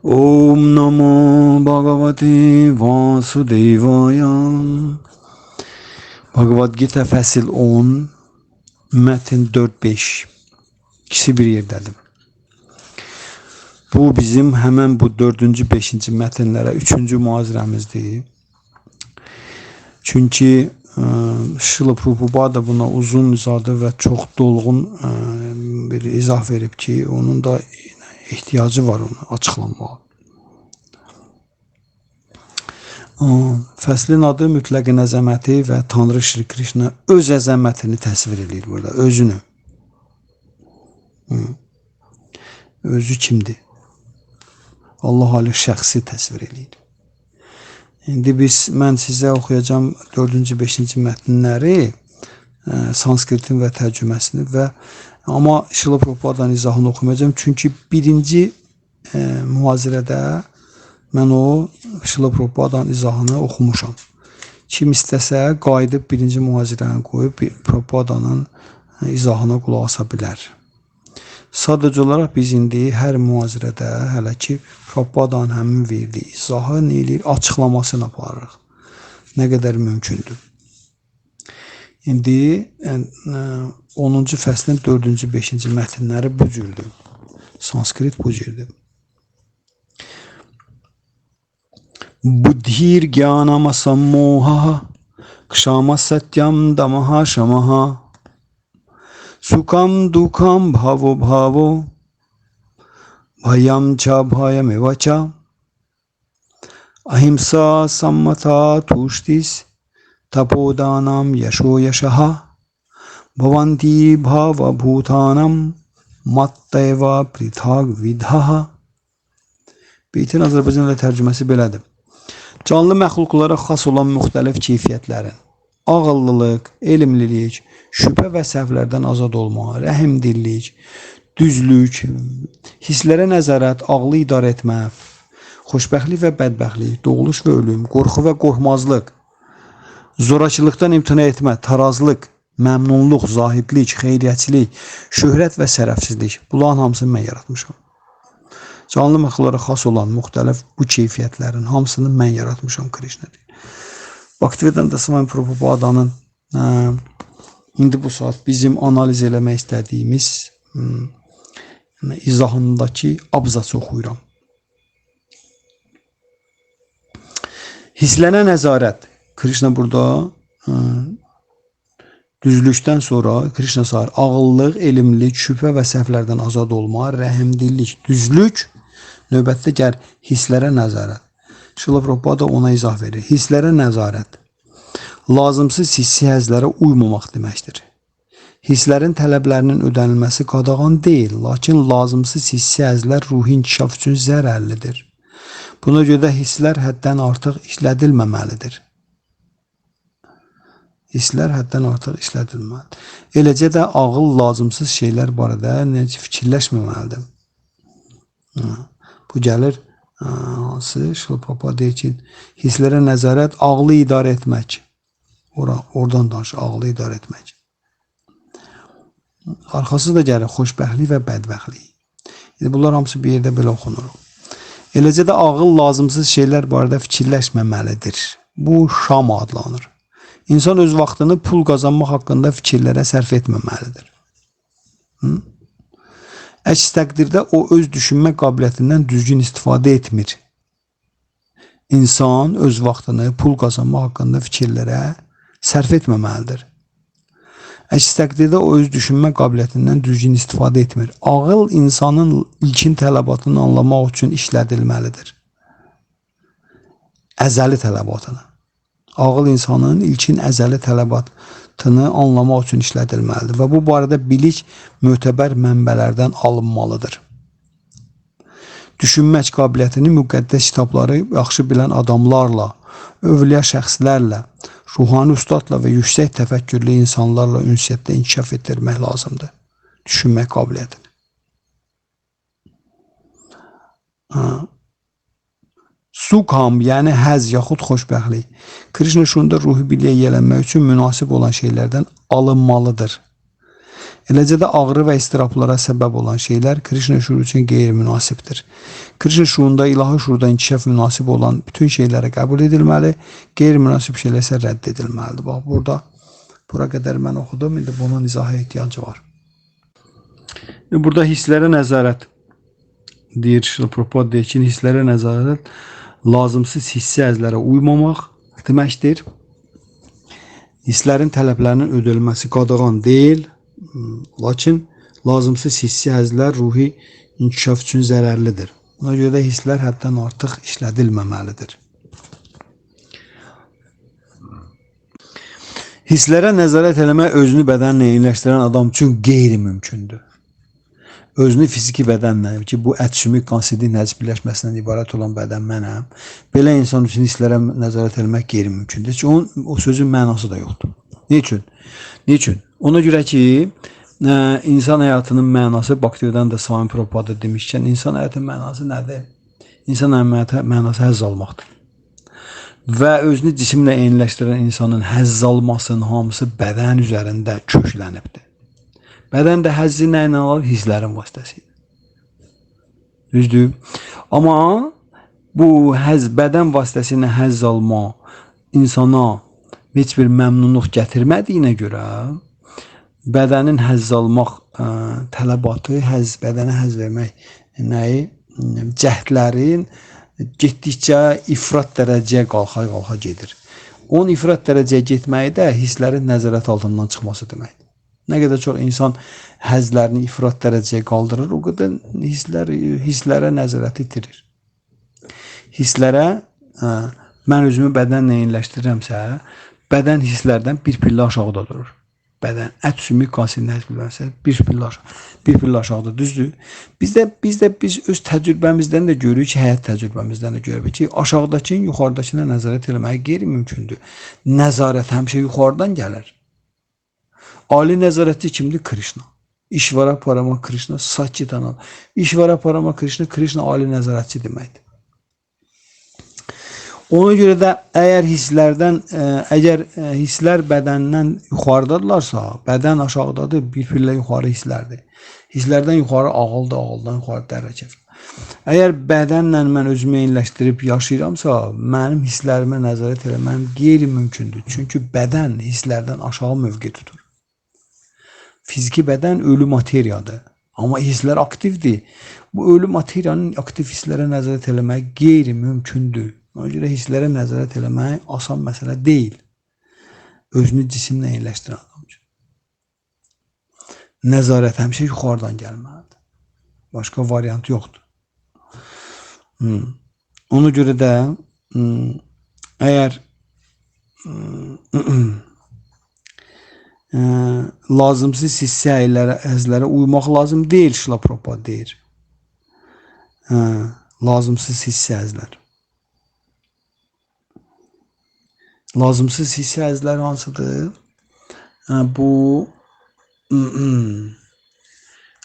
Om Namo Bhagavate Vasudevaya. Bhagavad Gita fəsil 10, mətn 4-5. İkisi bir yerdədir. Bu bizim həmən bu 4-cü, 5-ci mətnlərə 3-cü müazirəmizdir. Çünki Şrila Prabhupada buna uzun uzadı və çox dolğun bir izah verib ki, onun da ihtiyacı var onu açıqlanmağa. Fəslin adı mütləqin əzəməti və Tanrı Şri Krishna öz əzəmətini təsvir edir burada, özünü. Özü kimdir? Allah Ali şəxsi təsvir edir. İndi mən sizə oxuyacağım 4-cü, 5-ci mətnləri, sanskritin və tərcüməsini amma Şrila Prabhupadanın izahını oxumayacağım. Çünki birinci mühazirədə mən o Şrila Prabhupadanın izahını oxumuşam. Kim istəsə qayıdıb birinci mühazirəni qoyub Prabhupadanın izahına qulaq asa bilər. Sadəcə olaraq biz indi hər mühazirədə hələ ki Prabhupadanın həmin verdiyi izahı açıqlamasını aparırıq. Nə qədər mümkündür. İndi 10-cu fəslin 4-cü, 5-ci mətnləri bu cürdür. Sanskrit bu cürdür. Buddhir gyanama sammoha kshama satyam damaha shamaha sukam dukam bhavo bhavo bhayam cha bhayam evacha ahimsa sammata tushtis tapodanam yasho yashaha bhavanti bhava bhutanam matteva prithag vidhaha. Beytin Azərbaycan ilə tərcüməsi belədir. Canlı məxluqlara xas olan müxtəlif keyfiyyətlərin, ağıllılıq, elmlilik, şübhə və səhvlərdən azad olma, rəhimdillik, düzlük, hisslərə nəzarət, ağlı idarə etmə, xoşbəxtlik və bədbəxtlik, doğuluş və ölüm, qorxu və qorxmazlıq, zorakılıqdan imtina etmə, tarazlıq, məmnunluq, zahidlik, xeyriyyətçilik, şöhrət və sərəfsizlik. Bunların hamısını mən yaratmışam. Canlı məxluqlara xas olan müxtəlif bu keyfiyyətlərin hamısını mən yaratmışam Krishna deyir. Bhaktivedanta Swami Prabhupadanın indi bu saat bizim analiz eləmək istədiyimiz izahındakı abzası oxuyuram. Hisslərə nəzarət. Krishna burada düzlükdən sonra Krishna sayır ağıllıq, elmlik, şübhə və səhvlərdən azad olma, rəhimdillik, düzlük, növbətdə gəl hisslərə nəzarət. Şrila Prabhupada ona izah verir. Hisslərə nəzarət lazımsız hissi həzlərə uymamaq deməkdir. Hisslərin tələblərinin ödənilməsi qadağan deyil, lakin lazımsız hissi həzlər ruhi inkişaf üçün zərərlidir. Buna görə də hisslər həddən artıq işlədilməməlidir. Hisslər həddən artıq işlədilməlidir. Eləcə də ağıl lazımsız şeylər barədə fikirləşməməlidir. Bu gəlir hansı Şrila Prabhupada deyir ki, hisslərə nəzarət ağlı idarə etmək. Oradan danışır, ağlı idarə etmək. Arxası da gəlir xoşbəxtlik və bədbəxtlik. Bunlar hamısı bir yerdə belə oxunur. Eləcə də ağıl lazımsız şeylər barədə fikirləşməməlidir. Bu şam adlanır. İnsan öz vaxtını pul qazanmaq haqqında fikirlərə sərf etməməlidir. Əks təqdirdə o öz düşünmə qabiliyyətindən düzgün istifadə etmir. İnsan öz vaxtını pul qazanmaq haqqında fikirlərə sərf etməməlidir. Əks təqdirdə o öz düşünmə qabiliyyətindən düzgün istifadə etmir. Ağıl insanın ilkin tələbatını anlamaq üçün işlədilməlidir. Əzəli tələbatını. Ağıl insanın ilkin əzəli tələbatını anlamaq üçün işlədilməlidir və bu barədə bilik mötəbər mənbələrdən alınmalıdır. Düşünmək qabiliyyətini müqəddəs kitabları yaxşı bilən adamlarla, övliya şəxslərlə, ruhani ustadla və yüksək təfəkkürlü insanlarla ünsiyyətdə inkişaf etdirmək lazımdır. Düşünmək qabiliyyətini. Sukham, yəni həz yaxud xoşbəxtlik. Krishna şunda ruhi biliyə yiyələnmək üçün münasib olan şeylərdən alınmalıdır. Eləcə də ağrı və istiraplara səbəb olan şeylər Krishna şuuru üçün qeyri-münasibdir. Krishna şuurunda ilahi şuurda inkişaf münasib olan bütün şeyləri qəbul edilməli, qeyri-münasib şeylər isə rədd edilməlidir. Bax, bura qədər mən oxudum, indi bunun izaha ehtiyacı var. Burada hisslərə nəzarət deyir, Şrila Prabhupada deyir ki, hisslərə nəzarət lazımsız hissi əzlərə uymamaq deməkdir. Hisslərin tələblərinin ödəlməsi qadağan deyil, lakin lazımsız hissi əzlər ruhi inkişaf üçün zərərlidir. Ona görə də hisslər həddən artıq işlədilməməlidir. Hisslərə nəzarət eləmək özünü bədənlə eyniləşdirən adam üçün qeyri-mümkündür. Özünü fiziki bədənlə, ki bu ət-sümük qansidin nəcib birləşməsindən ibarət olan bədən mənəm, belə insan üçün hisslərə nəzarət eləmək qeyri-mümkündür. Çünki o sözün mənası da yoxdur. Niçin? Ona görə ki, insan həyatının mənası, Bhaktivedanta Swami Prabhupada demişkən, insan həyatının mənası nədir? İnsan həyatının mənası həzz almaqdır. Və özünü cisimlə eyniləşdirən insanın həzz almasının hamısı bədən üzərində köklənibdir. Bədən də həzzi nə ilə alır? Hisslərin vasitəsilə. Düzdür? Amma bu bədən vasitəsilə həzz alma insana heç bir məmnunluq gətirmədiyinə görə bədənin həzz almaq tələbatı, bədənə həzz vermək nəyi? Cəhdlərin getdikcə ifrat dərəcəyə qalxa gedir. Onun ifrat dərəcəyə getməyi də hisslərin nəzarət altından çıxması deməkdir. Nə qədər çox insan həzlərini ifrat dərəcəyə qaldırır, o qədər hisslərə nəzarət itirir. Hisslərə, mən özümü bədənlə eyniləşdirirəmsə, bədən hisslərdən bir pillə aşağıda durur. Bədən, ət sümük qasidini həzb bilmərsə, bir pillə aşağıda, düzdür. Biz öz təcrübəmizdən də görürük ki, həyat təcrübəmizdən də görürük ki, aşağıdakının yuxarıdakına nəzarət eləmək qeyri-mümkündür. Nəzarət həmişə yuxarıdan gəlir. Ali nəzarətçi kimdir? Krishna. İşvara Parama Krishna, Satchitananda. İşvara Parama Krishna, Krishna ali nəzarətçi deməkdir. Ona görə də əgər hisslər bədəndən yuxarıdadırlarsa, bədən aşağıdadır, bir pillə yuxarı hisslərdir. Hisslərdən yuxarı ağıldır, ağıldan yuxarı dərəcə. Əgər bədənlə mən özümü eyniləşdirib yaşayıramsa, mənim hisslərimə nəzarət eləməm qeyri-mümkündür. Çünki bədən hisslərdən aşağı mövqe tutur. Fiziki bədən ölü materiyadır. Amma hisslər aktivdir. Bu ölü materiyanın aktiv hisslərə nəzarət eləmək qeyri-mümkündür. Ona görə hisslərə nəzarət eləmək asan məsələ deyil. Özünü cisimlə eyniləşdirən adam üçün. Nəzarət həmişə yuxarıdan gəlməlidir. Başqa variant yoxdur. Ona görə də əgər lazımsız hissə əzlərə uymaq lazım deyil, Şrila Prabhupada deyir. Lazımsız hissə əzlər. Lazımsız hissə əzlər hansıdır? Bu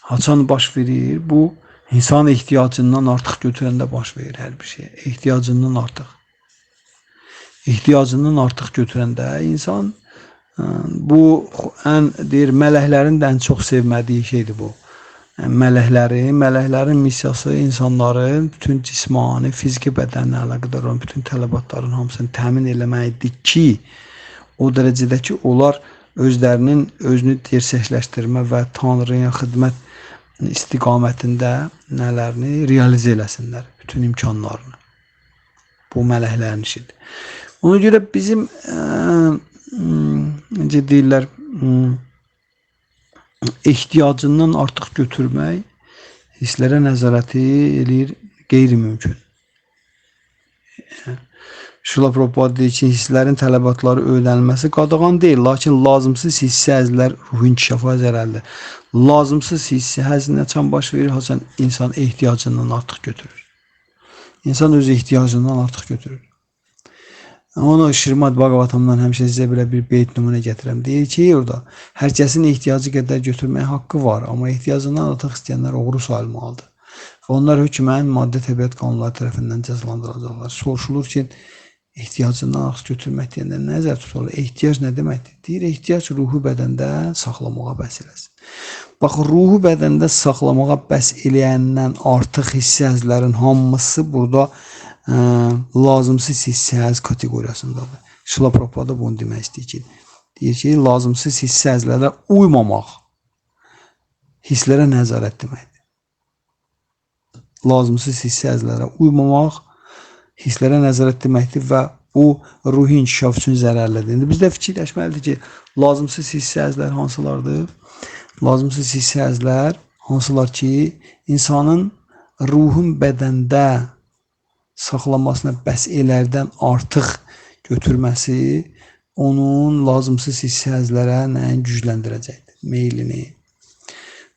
haçan baş verir? Bu insan ehtiyacından artıq götürəndə baş verir hər bir şey. Ehtiyacından artıq. Ehtiyacından artıq götürəndə insan bu mələklərin də ən çox sevmədiyi şeydir bu. Mələklərin missiyası insanların bütün cismani, fiziki bədənlə əlaqədar olan bütün tələbatların hamısını təmin eləməkdir ki, o dərəcədə ki, onlar özünü gerçəkləşdirmə və Tanrıya xidmət istiqamətində nələrini realizə eləsinlər, bütün imkanlarını. Bu mələklərin işidir. Ona görə bizim necə deyirlər, ehtiyacından artıq götürmək hisslərə nəzarəti eləyir qeyri-mümkün. Şrila Prabhupada deyir ki, hisslərin tələbatları ödənilməsi qadağan deyil, lakin lazımsız hissi əzlər ruh inkişafa zərərlidir. Lazımsız hissi həzz nəçən baş verir, haçan insan ehtiyacından artıq götürür. İnsan öz ehtiyacından artıq götürür. Onu Şrimad Bhagavatamdan həmişə sizə belə bir beyt nümunə gətirəm. Deyir ki, orada hər kəsin ehtiyacı qədər götürməyə haqqı var, amma ehtiyacından artıq istəyənlər oğru sayılmalıdır. Və onlar hökmən maddi təbiət qanunları tərəfindən cəzalandırılacaqlar. Soruşulur ki, ehtiyacından artıq götürmək deyəndə nəzər tuturlar. Ehtiyac nə deməkdir? Deyir, ehtiyac ruhu bədəndə saxlamağa bəs eləsin. Bax, ruhu bədəndə saxlamağa bəs eləyəndən artıq hissə-həzlərin hamısı burada lazımsız hissə-həz kateqoriyasındadır. Şila Prabhupada bunu demək istəyir ki, deyir ki, lazımsız hissə-həzlərə uymamaq hisslərə nəzarət deməkdir. Lazımsız hissə-həzlərə uymamaq hisslərə nəzarət deməkdir və bu ruhi inkişaf üçün zərərlidir. İndi bizdə fikirləşməlidir ki, lazımsız hissə-həzlər hansılardır? Lazımsız hissə-həzlər hansılar ki, insanın ruhun bədəndə saxlamasına bəs elərdən artıq götürməsi onun lazımsız hissə-həzlərə nəyin gücləndirəcəkdir? Meylini.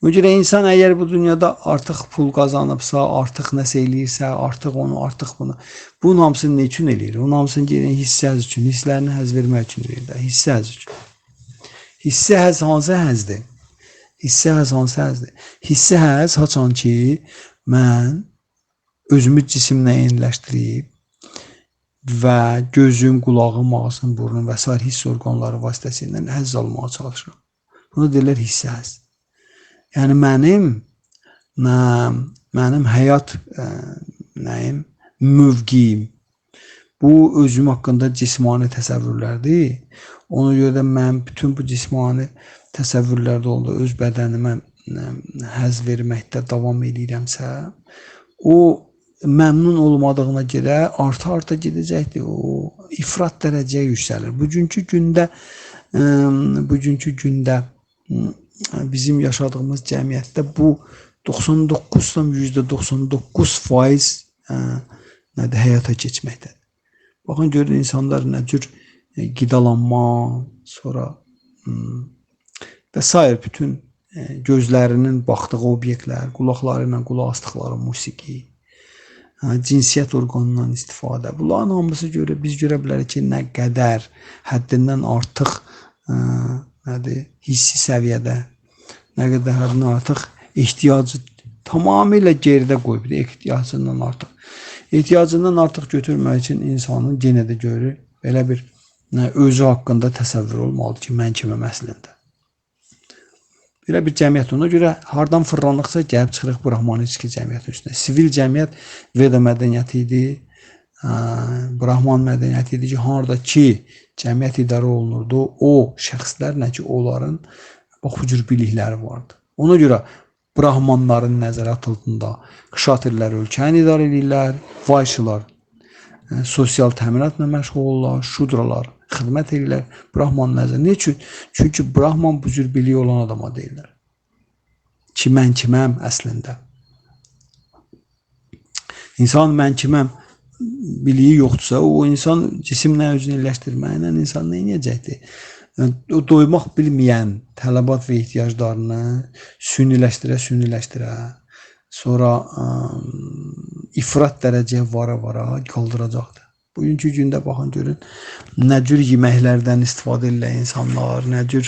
O görə insan əgər bu dünyada artıq pul qazanıbsa, artıq nəsə eləyirsə, artıq onu, artıq bunu, bunun hamısını nə üçün eləyir? Onun hamısını gəlin hissə-həz üçün, hisslərini həz vermək üçün eləyir də, hissə-həz üçün. Hissə-həz hansı həzdir? Hissə-həz hansı həzdir? Hissə-həz haçan ki, mən özümü cisimlə eyniləşdirib və gözüm, qulağım, ağzım, burnum və s. hiss orqanları vasitəsilə həzz almağa çalışıram. Bunu deyirlər hissə-həz. Yəni mənim həyat mövqeyim bu özüm haqqında cismani təsəvvürlərdir. Ona görə də mən bütün bu cismani təsəvvürlərdə oldu, öz bədənimə həzz verməkdə davam edirəmsə, o məmnun olmadığına görə arta-arta gedəcəkdir. O ifrat dərəcəyə yüksəlir. Bugünkü gündə bizim yaşadığımız cəmiyyətdə bu 99,99% həyata keçməkdədir. Baxın, görün insanlar nə cür qidalanma, sonra və s. bütün gözlərinin baxdığı obyektlər, qulaqları ilə qulaq asdıqları musiqi, cinsiyyət orqanından istifadə. Bunların hamısı biz görə bilərik ki, nə qədər həddindən artıq hissi səviyyədə, nə qədər həddindən artıq ehtiyacı tamamilə geridə qoyub, ehtiyacından artıq götürmək üçün insanın yenə də görür, belə bir özü haqqında təsəvvür olmalıdır ki, mən kiməm əslində. Belə bir cəmiyyət, ona görə hardan fırlanıqsa gəlib çıxırıq Brahmaniski cəmiyyətin üstünə. Sivil cəmiyyət Veda mədəniyyəti idi, Brahman mədəniyyəti idi ki, harada ki cəmiyyət idarə olunurdu, o şəxslərlə ki, onların bu cür bilikləri vardı. Ona görə Brahmanların nəzarət altında Kshatrilər ölkəni idarə edirlər, Vaysyalar sosial təminatla məşğul olurlar, Şudralar xidmət edirlər, Brahman nəzarət. Ne üçün? Çünki Brahman bu cür biliyi olan adama deyirlər. Ki, mən kiməm əslində. İnsan mən kiməm biliyi yoxdursa, o insan cisimlə özünü eləşdirməklə insan nə edəcəkdir? O doymaq bilməyən tələbat və ehtiyaclarını süniləşdirə, sonra ifrat dərəcəyə vara qaldıracaqdır. Bugünkü gündə baxın, görün, nə cür yeməklərdən istifadə edirlər insanlar, nə cür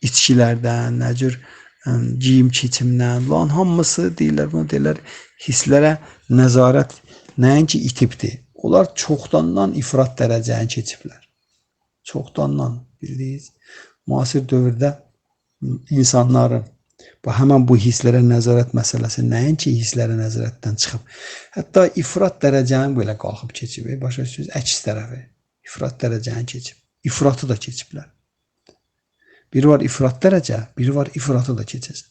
içkilərdən, nə cür geyim keçimdən, hamısı deyirlər, bunu deyirlər, hisslərə nəzarət nəinki itibdir. Onlar çoxdandan ifrat dərəcəni keçiblər. Çoxdandan, bildiyiniz, müasir dövrdə insanların həmən bu hisslərə nəzarət məsələsi nəinki hisslərə nəzarətdən çıxıb, hətta ifrat dərəcəni belə qalxıb keçib, başa düşürsünüz, əks tərəfi, ifrat dərəcəni keçib, ifratı da keçiblər. Biri var ifrat dərəcə, biri var ifratı da keçəcək.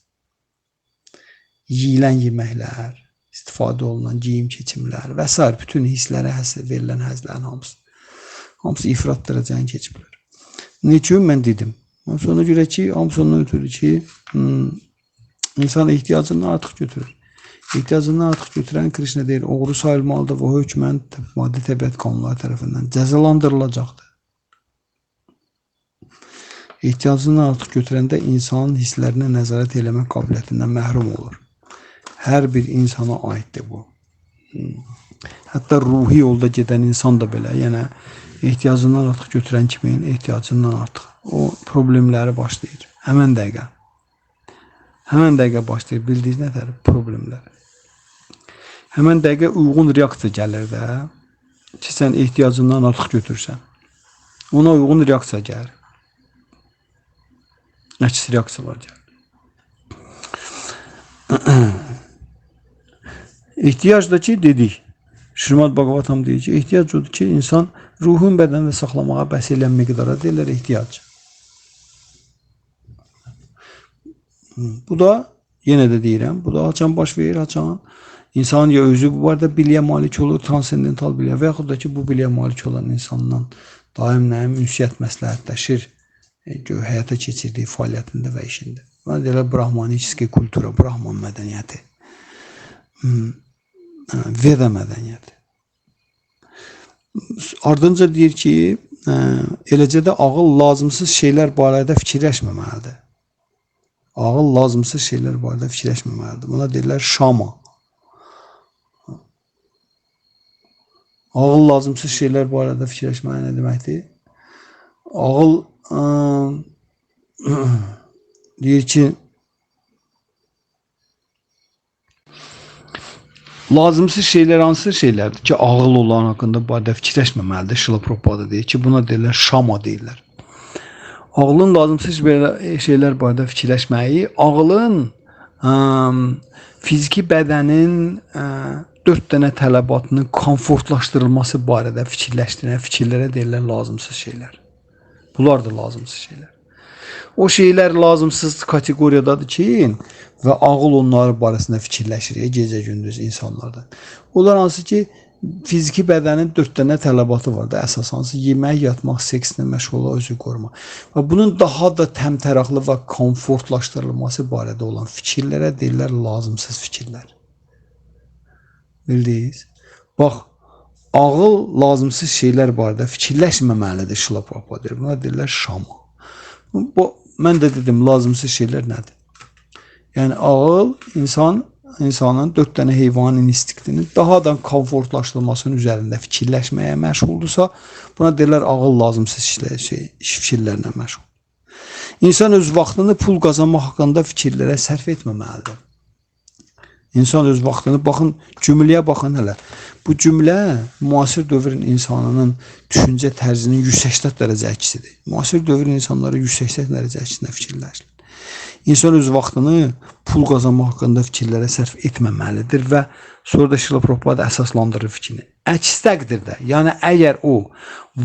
Yiyilən yeməklər, istifadə olunan geyim keçimlər və s. bütün hisslərə verilən həzlərin hamısı ifrat dərəcəni keçiblər. Ne üçün mən dedim? Ona görə ki, hamısından ötürü ki, insan ehtiyacından artıq götürür. Ehtiyacından artıq götürən Krishna deyir, oğru sayılmalıdır və o hökmən maddi təbiət qanunları tərəfindən cəzalandırılacaqdır. Ehtiyacından artıq götürəndə insanın hisslərinə nəzarət eləmək qabiliyyətindən məhrum olur. Hər bir insana aiddir bu. Hətta ruhi yolda gedən insan da belə, yəni ehtiyacından artıq götürən kimin ehtiyacından artıq o problemləri başlayır. Həmən dəqiqə başlayır, bildiyiniz nətər problemlər. Həmən dəqiqə uyğun reaksiya gəlir də. ki, sən ehtiyacından artıq götürsən. Ona uyğun reaksiya gəlir. Əks reaksiyalar gəlir. İhtiyac da ki, dedik. Şrimad Bhagavatam deyir ki, ehtiyac odur ki, insan ruhun bədəndə saxlamağa bəs elən miqdara deyirlər ehtiyac. Bu da, yenə də deyirəm, bu da haçan baş verir, haçan insan ya özü bu barədə biliyə malik olur, transendental biliyə və yaxud da ki, bu biliyə malik olan insandan daim nəyim ünsiyyət məsləhətləşir, həyata keçirdiyi fəaliyyətində və işində. Buna deyirlər brahmaniski kultura, brahman mədəniyyəti, Veda mədəniyyəti. Ardınca deyir ki, eləcə də ağıl lazımsız şeylər barədə fikirləşməməlidir. Ağıl lazımsız şeylər barədə fikirləşməməlidir. Buna deyirlər şama. Ağıl lazımsız şeylər barədə fikirləşmək nə deməkdir? Ağıl deyir ki, lazımsız şeylər hansı şeylərdir ki, ağıl olan haqqında barədə fikirləşməməlidir. Şrila Prabhupada deyir ki, buna deyirlər şama deyirlər. Ağlın lazımsız şeylər barədə fikirləşməyi, ağlın fiziki bədənin 4 dənə tələbatının komfortlaşdırılması barədə fikirləşdirən fikirlərə deyirlər lazımsız şeylər. Bunlar da lazımsız şeylər. O şeylər lazımsız kateqoriyadadır ki, və ağıl onları barəsində fikirləşir gecə-gündüz insanlardan. Onlar hansı ki, fiziki bədənin 4 dənə tələbatı var da, əsas hansı yemək, yatmaq, sekslə məşğul olmaq, özü qorumaq. Və bunun daha da təmtəraqlı və komfortlaşdırılması barədə olan fikirlərə deyirlər lazımsız fikirlər. Bildiniz? Bax, ağıl lazımsız şeylər barədə fikirləşməməlidir, Şrila Prabhupada deyir. Buna deyirlər şama. Mən də dedim, lazımsız şeylər nədir? Yəni, ağıl insanın 4 dənə heyvanın instinktinin daha da komfortlaşdırılmasının üzərində fikirləşməyə məşğuldursa, buna deyirlər ağıl lazımsız fikirlərlə məşğul. İnsan öz vaxtını pul qazanmaq haqqında fikirlərə sərf etməməlidir. İnsan öz vaxtını, baxın, cümləyə baxın hələ. Bu cümlə müasir dövrün insanının düşüncə tərzinin 180 dərəcə əksidir. Müasir dövrün insanları 180 dərəcə əksində fikirləşir. İnsan öz vaxtını pul qazanmaq haqqında fikirlərə sərf etməməlidir və sonra da Şrila Prabhupada əsaslandırır fikrini. Əks təqdirdə, yəni əgər o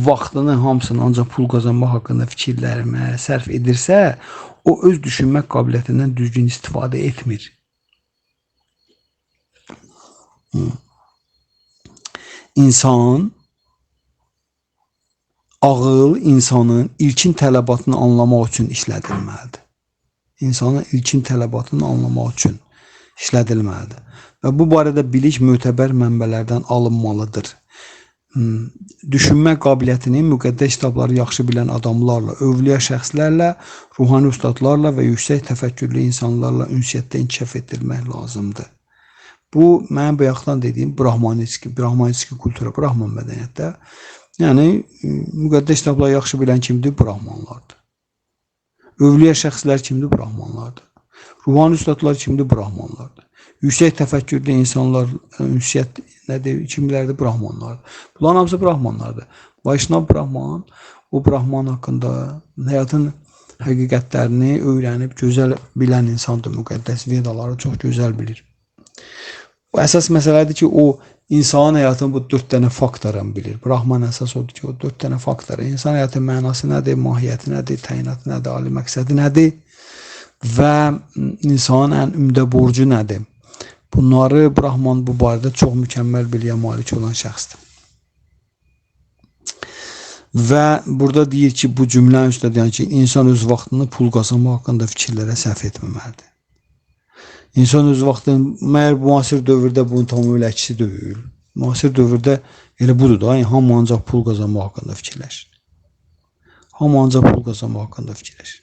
vaxtını hamısını ancaq pul qazanmaq haqqında fikirlərimə sərf edirsə, o öz düşünmək qabiliyyətindən düzgün istifadə etmir. İnsan, ağıl insanın ilkin tələbatını anlamaq üçün işlədilməlidir. İnsanın ilkin tələbatını anlamaq üçün işlədilməlidir. Və bu barədə bilik mötəbər mənbələrdən alınmalıdır. Düşünmə qabiliyyətini müqəddəs kitabları yaxşı bilən adamlarla, övliya şəxslərlə, ruhani ustadlarla və yüksək təfəkkürlü insanlarla ünsiyyətdə inkişaf etdirmək lazımdır. Bu, mənim bayaqdan dediyim brahmaniski kultura, brahman mədəniyyətdə, yəni, müqəddəs kitabları yaxşı bilən kimdir? Brahmanlardır. Övliya şəxslər kimdir? Brahmanlardır. Ruhani ustadlar kimdir? Brahmanlardır. Yüksək təfəkkürlü insanlar, ünsiyyət nədir? Kimlərdir? Brahmanlardır. Bunların hamısı brahmanlardır. Vaişnav brahman, o brahman haqqında həyatın həqiqətlərini öyrənib, gözəl bilən insandır. Müqəddəs vedaları çox gözəl bilir. Bu əsas məsələdir ki, o insanın həyatının bu 4 dənə faktorunu bilir. Brahman əsas odur ki, o 4 dənə faktoru. İnsan həyatının mənası nədir, mahiyyəti nədir, təyinatı nədir, ali məqsədi nədir və insanın ən ümdə borcu nədir? Bunları Brahman bu barədə çox mükəmməl biliyə malik olan şəxsdir. Və burada deyir ki, bu cümlə üstə deyir ki, insan öz vaxtını pul qazanmaq haqqında fikirlərə sərf etməməlidir. İnsan öz vaxtını, məyər müasir dövrdə bunun tamamilə əksi deyil. Müasir dövrdə elə budur da, hamı ancaq pul qazanmaq haqqında fikirləşir. Hamı ancaq pul qazanmaq haqqında fikirləşir.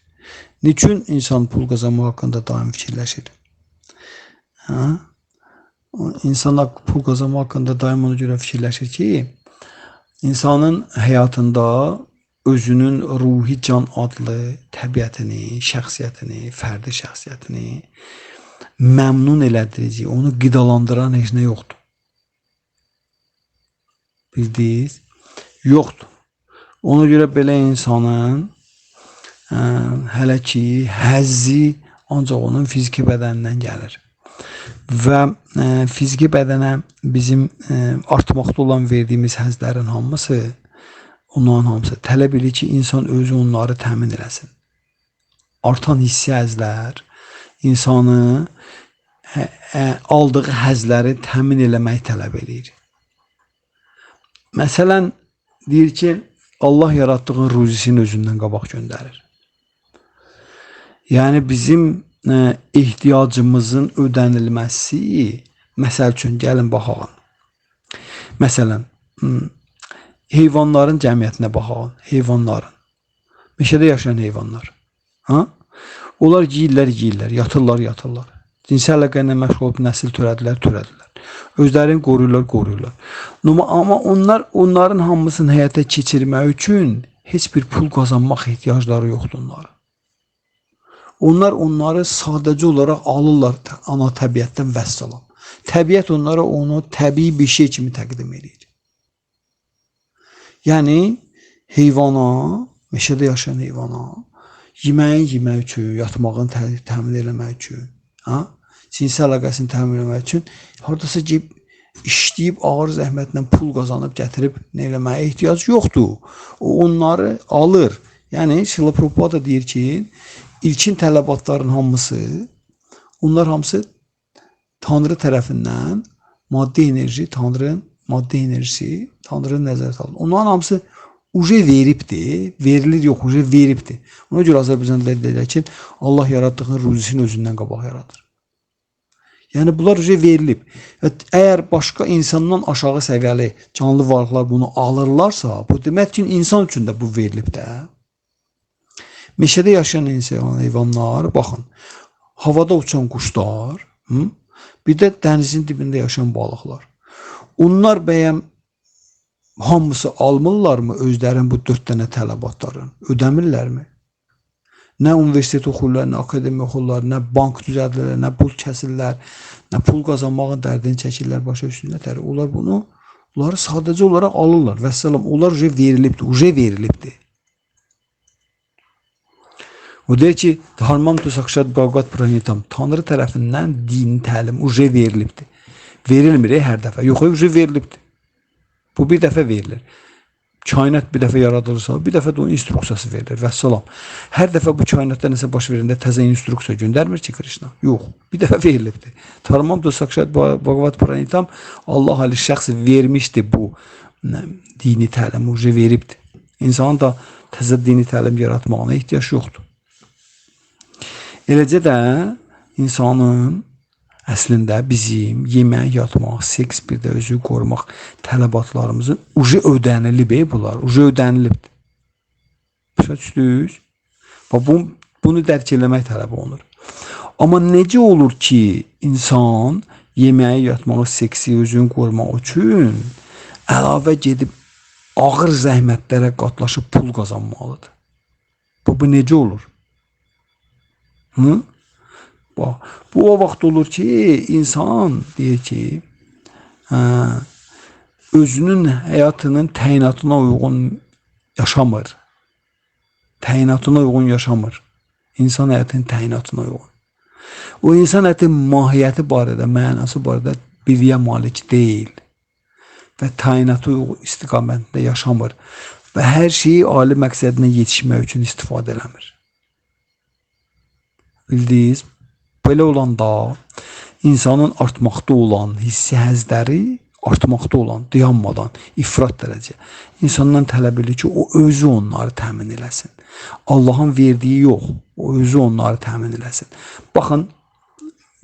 Niçin insan pul qazanmaq haqqında daim fikirləşir? İnsanlar pul qazanmaq haqqında daim ona görə fikirləşir ki, insanın həyatında özünün ruhi can adlı təbiətini, şəxsiyyətini, fərdi şəxsiyyətini məmnun elədirici, onu qidalandıran heç nə yoxdur. Bildiniz? Yoxdur. Ona görə belə insanın hələ ki həzzi ancaq onun fiziki bədənindən gəlir. Və fiziki bədənə bizim artmaqda olan verdiyimiz həzlərin hamısı, onların hamısı tələb edir ki, insan özü onları təmin eləsin. Artan hissi həzlər insanı aldığı həzləri təmin eləmək tələb edir. Məsələn, deyir ki, Allah yaratdığı ruzisini özündən qabaq göndərir. Yəni bizim ehtiyacımızın ödənilməsi, məsəl üçün, gəlin baxalım. Məsələn, heyvanların cəmiyyətinə baxalım, heyvanların. Meşədə yaşayan heyvanlar. Onlar yeyirlər, yatırlar. Cinsi əlaqə ilə məşğul olub nəsil törədilər. Özlərini qoruyurlar. Amma onların hamısını həyata keçirmək üçün heç bir pul qazanmaq ehtiyacları yoxdur onların. Onlar onları sadəcə olaraq alırlar ana təbiətdən vəssalam. Təbiət onlara onu təbii bir şey kimi təqdim edir. Yəni, heyvana, meşədə yaşayan heyvana, yeməyin yemək üçün, yatmağını təmin eləmək üçün, cinsi əlaqəsini təmin eləmək üçün, haradasa işləyib, ağır zəhmətlə pul qazanıb, gətirib nə eləməyə ehtiyac yoxdur. O, onları alır. Yəni, Şrila Prabhupada deyir ki, İlkin tələbatların hamısı, onlar hamısı Tanrı tərəfindən maddi enerji, Tanrının maddi enerjisi, Tanrının nəzərət alınır. Onların hamısı uje veribdir, verilir yox, uje veribdir. Ona görə Azərbaycanda deyirlər ki, Allah yaratdığın ruzisini özündən qabaq yaradır. Yəni, bunlar uje verilib. Əgər başqa insandan aşağı səviyyəli canlı varlıqlar bunu alırlarsa, bu demək ki, insan üçün də bu verilib də. Meşədə yaşayan heyvanlar, baxın, havada uçan quşlar, bir də dənizin dibində yaşayan balıqlar. Onlar bəyəm hamısı almırlarmı özlərin bu 4 dənə tələbatların? Ödəmirlərmi? Nə universitet oxurlar, nə akademiya oxurlar, nə bank düzəldirlər, nə pul kəsirlər, nə pul qazanmağın dərdini çəkirlər, başa üstünlər. Onlar bunları sadəcə olaraq alırlar. Vəssalam, onlar uje verilibdir. O deyir ki, Dharmam tu Sakşat Bhagavad Pranitam, Tanrı tərəfindən dini təlim uje verilibdir. Verilmir hər dəfə. Yox, uje verilibdir. Bu bir dəfə verilir. Kainat bir dəfə yaradılırsa, bir dəfə də onun instruksiyası verilir. Vəssalam. Hər dəfə bu kainatda nəsə baş verəndə təzə instruksiya göndərmir ki, Krishna. Yox, bir dəfə verilibdir. Dharmam tu Sakşat Bhagavad Pranitam, Allah Ali şəxsi vermişdir bu dini təlim, uje veribdir. İnsanın da təzə dini təlim yaratmağına ehtiyac yoxdur. Eləcə də insanın əslində bizim yemək, yatmaq, seks, bir də özü qorumaq tələbatlarımızın uje ödənilib, bunlar, uje ödənilibdir. Başa düşdünüz? Bunu dərk eləmək tələb olunur. Amma necə olur ki, insan yeməyi, yatmağı, seksi, özünü qorumaq üçün əlavə gedib ağır zəhmətlərə qatlaşıb pul qazanmalıdır? Bu necə olur? Bu o vaxt olur ki, insan deyir ki, özünün həyatının təyinatına uyğun yaşamır. Təyinatına uyğun yaşamır. İnsan həyatının təyinatına uyğun. O insan həyatının mahiyyəti barədə, mənası barədə biliyə malik deyil. Və təyinatı istiqamətində yaşamır. Və hər şeyi ali məqsədinə yetişmək üçün istifadə eləmir. Bildiniz, belə olanda insanın artmaqda olan hissi həzləri artmaqda olan, dayanmadan, ifrat dərəcə insandan tələb edir ki, o özü onları təmin eləsin. Allahın verdiyi yox, o özü onları təmin eləsin. Baxın,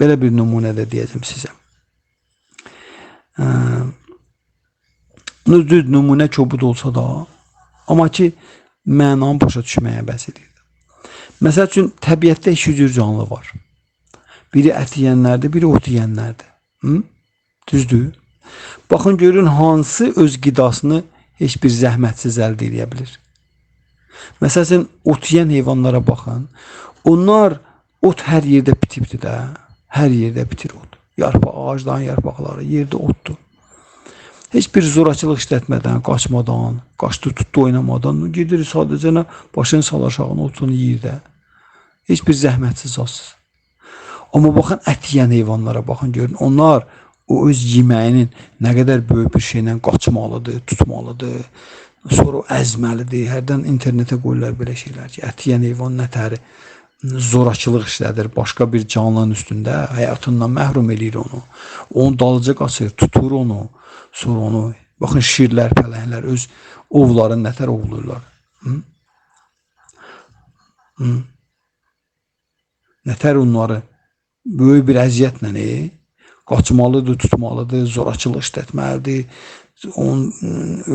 belə bir nümunədə deyəcəm sizə. Düz nümunə kobud olsa da, amma ki, mənanı başa düşməyə bəs edir. Məsəl üçün, təbiətdə 2 cür canlı var. Biri ət yeyənlərdir, biri ot yeyənlərdir. Düzdür? Baxın, görün, hansı öz qidasını heç bir zəhmətsiz əldə edə bilir. Məsəl üçün, ot yeyən heyvanlara baxın. Onlar, ot hər yerdə bitibdir də. Hər yerdə bitir ot. Ağacların yarpaqları, yerdə otdur. Heç bir zorakılıq işlətmədən, qaçmadan, qaçdı tutdu oynamadan gedir sadəcə nə başını salar aşağına otunu yeyir də. Heç bir zəhmətsiz zadsız. Amma baxın ət yeyən heyvanlara baxın görün. Onlar o öz yeməyinin nə qədər böyük bir şeylə qaçmalıdır, tutmalıdır. Sonra o əzməlidir. Hərdən internetə qoyurlar belə şeylər ki, ət yeyən heyvan nətəri zorakılıq işlədir. Başqa bir canlının üstündə həyatından məhrum eləyir onu. Onun dalıca qaçır, tutur onu. Sonra onu, baxın şirlər, pələnglər öz ovlarını nətər ovluyurlar. Nətər onları böyük bir əziyyətlə qaçmalıdır, tutmalıdır, zorakılıq işlətməlidir, onu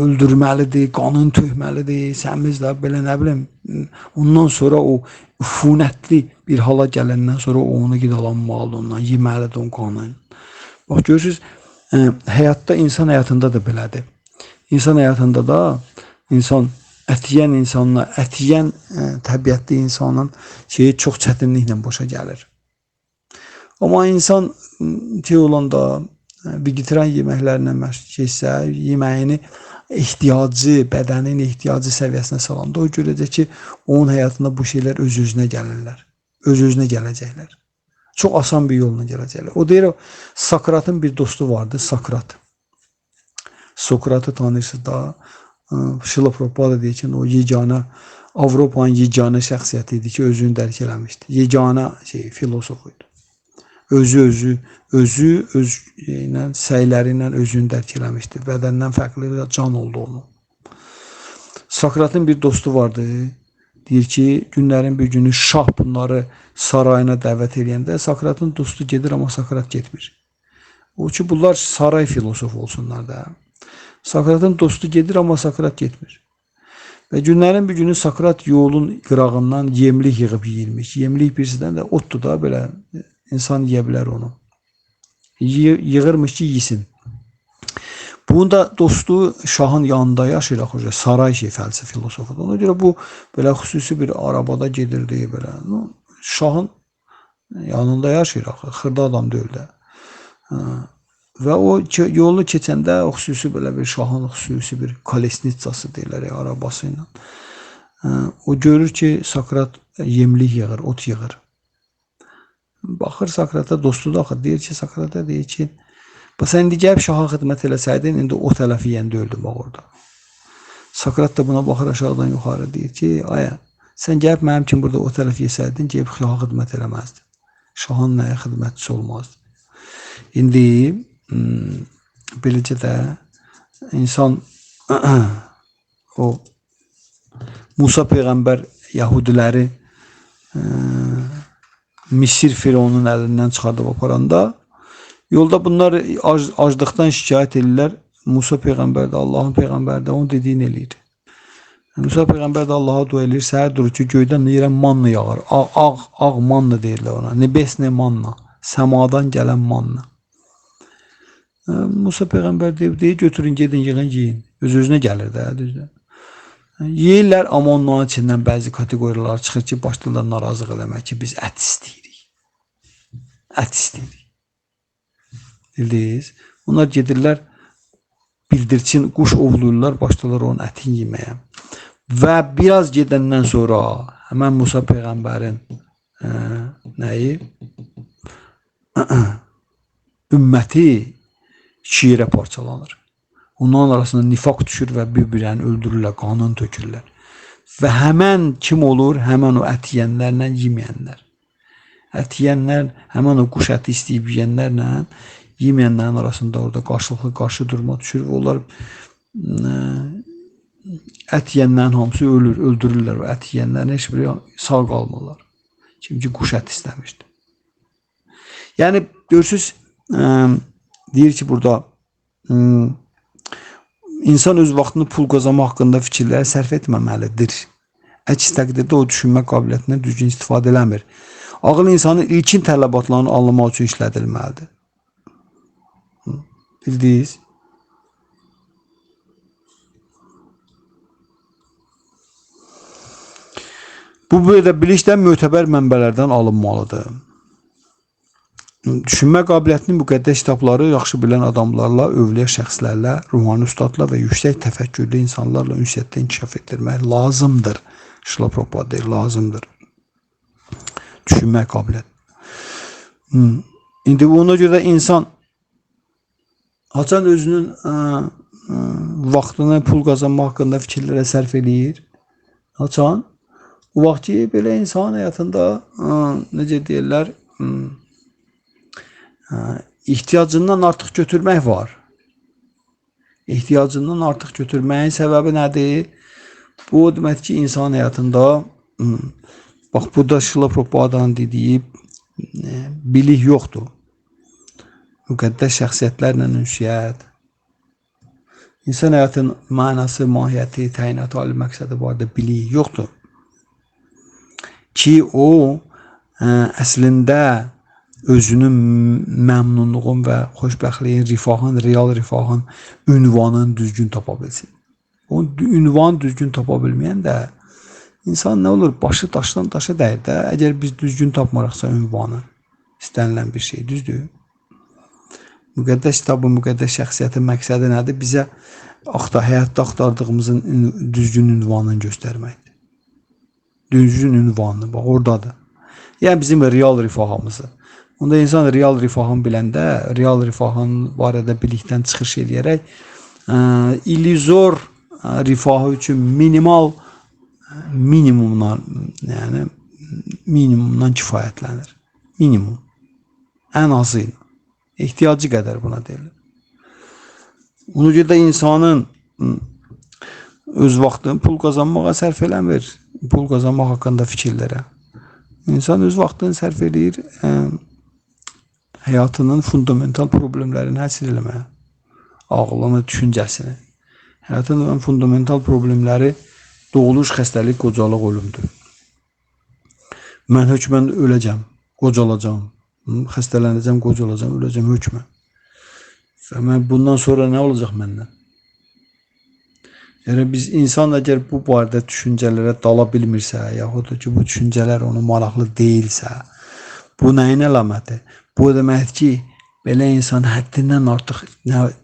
öldürməlidir, qanın tökməlidir, səmizlə belə nə bilim. Ondan sonra o üfunətli bir hala gələndən sonra onu qidalanmalıdır, ondan yeməlidir onun qanını. Bax görürsünüz, həyatda, insan həyatında da belədir. İnsan həyatında da insan ət yeyən insanla, ət yeyən təbiətli insanın şeyi çox çətinliklə başa gəlir. Amma insan olanda vegetarian yeməklərlə məşğul keçsə, yeməyini ehtiyacı, bədənin ehtiyacı səviyyəsinə salanda o görəcək ki, onun həyatında bu şeylər öz-özünə gəlirlər. Öz-özünə gələcəklər. Çox asan bir yolla gələcəklər. O deyir, Sokratın bir dostu vardı, Sokrat. Sokratı tanırsınız da, Şila Prabhupada deyir ki, o yeganə, Avropanın yeganə şəxsiyyəti idi ki, özünü dərk eləmişdi. Yeganə filosof idi. Özü öz səyləri ilə özünü dərk eləmişdi. Bədəndən fərqli can oldu onu. Sokratın bir dostu vardı. Deyir ki, günlərin bir günü şah bunları sarayına dəvət edəndə Sokratın dostu gedir, amma Sokrat getmir. O ki, bunlar saray filosofu olsunlar da. Sokratın dostu gedir, amma Sokrat getmir. Və günlərin bir günü Sokrat yolun qırağından yemlik yığıb yeyirmiş. Yemlik birisindən də otdur da belə. İnsan yiyə bilər onu. Yığırmış ki, yesin. Bunun da dostu şahın yanında yaşayır, saray fəlsəfi filosofudur. Ona görə bu belə xüsusi bir arabada gedirdi belə. Şahın yanında yaşayır, xırda adam deyil də. Və o yolu keçəndə o xüsusi belə bir şahın xüsusi bir kolesnitsası deyirlər, arabası ilə. O görür ki, Sokrat yemlik yığır, ot yığır. Baxır Sokrata, dostu da axır, deyir ki, Sokrata deyir ki, sən indi gəlib şaha xidmət eləsəydin, indi o tərəfi yiyəndə öldün bax orada. Sokrat da buna baxır aşağıdan yuxarı, deyir ki, aya, sən gəlib mənim kimi burada o tərəfi yesəydin, gəlib şaha xidmət eləməzdin. Şahın nəyə xidmətçisi olmazdı. İndi beləcə də insan o Musa Peyğəmbər Yahudiləri Misir firavunun əlindən çıxardıb aparanda yolda bunlar aclıqdan şikayət edirlər. Musa Peyğəmbər də, Allahın Peyğəmbər də onun dediyini eləyir. Musa Peyğəmbər də Allaha dua edir, səhər durur ki, göydən yerə manna yağar. Ağ manna deyirlər ona. Nebesne manna. Səmadan gələn manna. Musa Peyğəmbər deyir, götürün, gedin, yığın, yiyin. Öz-özünə gəlir də, düzdür. Yeyirlər, amma onların içindən bəzi kateqoriyalar çıxır ki, başlayırlar narazılıq eləmək ki, biz ət istəyirik. Ət istəyirik. Bildiniz? Onlar gedirlər, bildirçin quş ovluyurlar, başlayırlar onun ətini yeməyə. Və biraz gedəndən sonra həmən Musa Peyğəmbərin nəyi? Ümməti iki yerə parçalanır. Onların arasında nifaq düşür və bir-birini öldürürlər, qanın tökürlər. Və həmən kim olur? Həmən o ət yiyənlərlə yeməyənlər. Ət yiyənlər, həmən o quş əti istəyib yiyənlərlə yeməyənlərin arasında orada qarşı durma düşür və onlar ət yiyənlərin hamısı ölür, öldürürlər və ət yiyənlərin heç biri sağ qalmırlar. Çünki quş əti istəmişdir. Yəni, görürsünüz, deyir ki, burada İnsan öz vaxtını pul qazanma haqqında fikirlərə sərf etməməlidir. Əks təqdirdə o düşünmə qabiliyyətindən düzgün istifadə eləmir. Ağıl insanın ilkin tələbatlarını anlamaq üçün işlədilməlidir. Bildiniz? Bu belə bilikdən mötəbər mənbələrdən alınmalıdır. Düşünmə qabiliyyətini müqəddəs kitabları yaxşı bilən adamlarla, övliya şəxslərlə, ruhani ustadlar və yüksək təfəkkürlü insanlarla ünsiyyətdə inkişaf etdirmək lazımdır. Şila Prabhupada deyir, lazımdır. Düşünmə qabiliyyət. İndi ona görə insan haçan özünün vaxtını pul qazanmaq haqqında fikirlərə sərf eləyir. Haçan? O vaxt ki, belə insan həyatında necə deyirlər, ihtiyacından artıq götürmək var. İhtiyacından artıq götürməyin səbəbi nədir? Bu demək ki, insan həyatında bax, burada Şila Prabhupadanın dediyi bilik yoxdur. Müqəddəs şəxsiyyətlərlə ünsiyyət. İnsan həyatının mənası, mahiyyəti, təyinatı, ali məqsədi barədə bilik yoxdur. Ki o əslində özünün məmnunluğun və xoşbəxtliyin, rifahın, real rifahın ünvanını düzgün tapa bilsin. O ünvanı düzgün tapa bilməyən də insan nə olur? Başı daşdan daşa dəyir də. Əgər biz düzgün tapmaraqsa ünvanı, istənilən bir şey, düzdür. Müqəddəs kitabın, müqəddəs şəxsiyyətin məqsədi nədir? Bizə həyatda axtardığımızın düzgün ünvanını göstərməkdir. Düzgün ünvanını, bax oradadır. Yəni bizim real rifahımızı. Onda insan real rifahını biləndə, real rifahın barədə bilikdən çıxış edərək, illüzor rifahı üçün minimumdan kifayətlənir. Minimum. Ən azı ilə. Ehtiyacı qədər buna deyilir. Ona görə də insanın öz vaxtını pul qazanmağa sərf eləmir. Pul qazanmaq haqqında fikirlərə. İnsan öz vaxtını sərf edir həyatının fundamental problemlərini həll eləməyə. Ağlını, düşüncəsini. Həyatının fundamental problemləri doğuluş, xəstəlik, qocalıq, ölümdür. Mən hökmən öləcəm, qocalacam. Xəstələnəcəm, qocalacam, öləcəm hökmən. Və mən bundan sonra nə olacaq məndən? Yəni biz insan əgər bu barədə düşüncələrə dala bilmirsə, yaxud da ki, bu düşüncələr ona maraqlı deyilsə, bu nəyin əlaməti? Bu deməkdir ki, belə insan həddindən artıq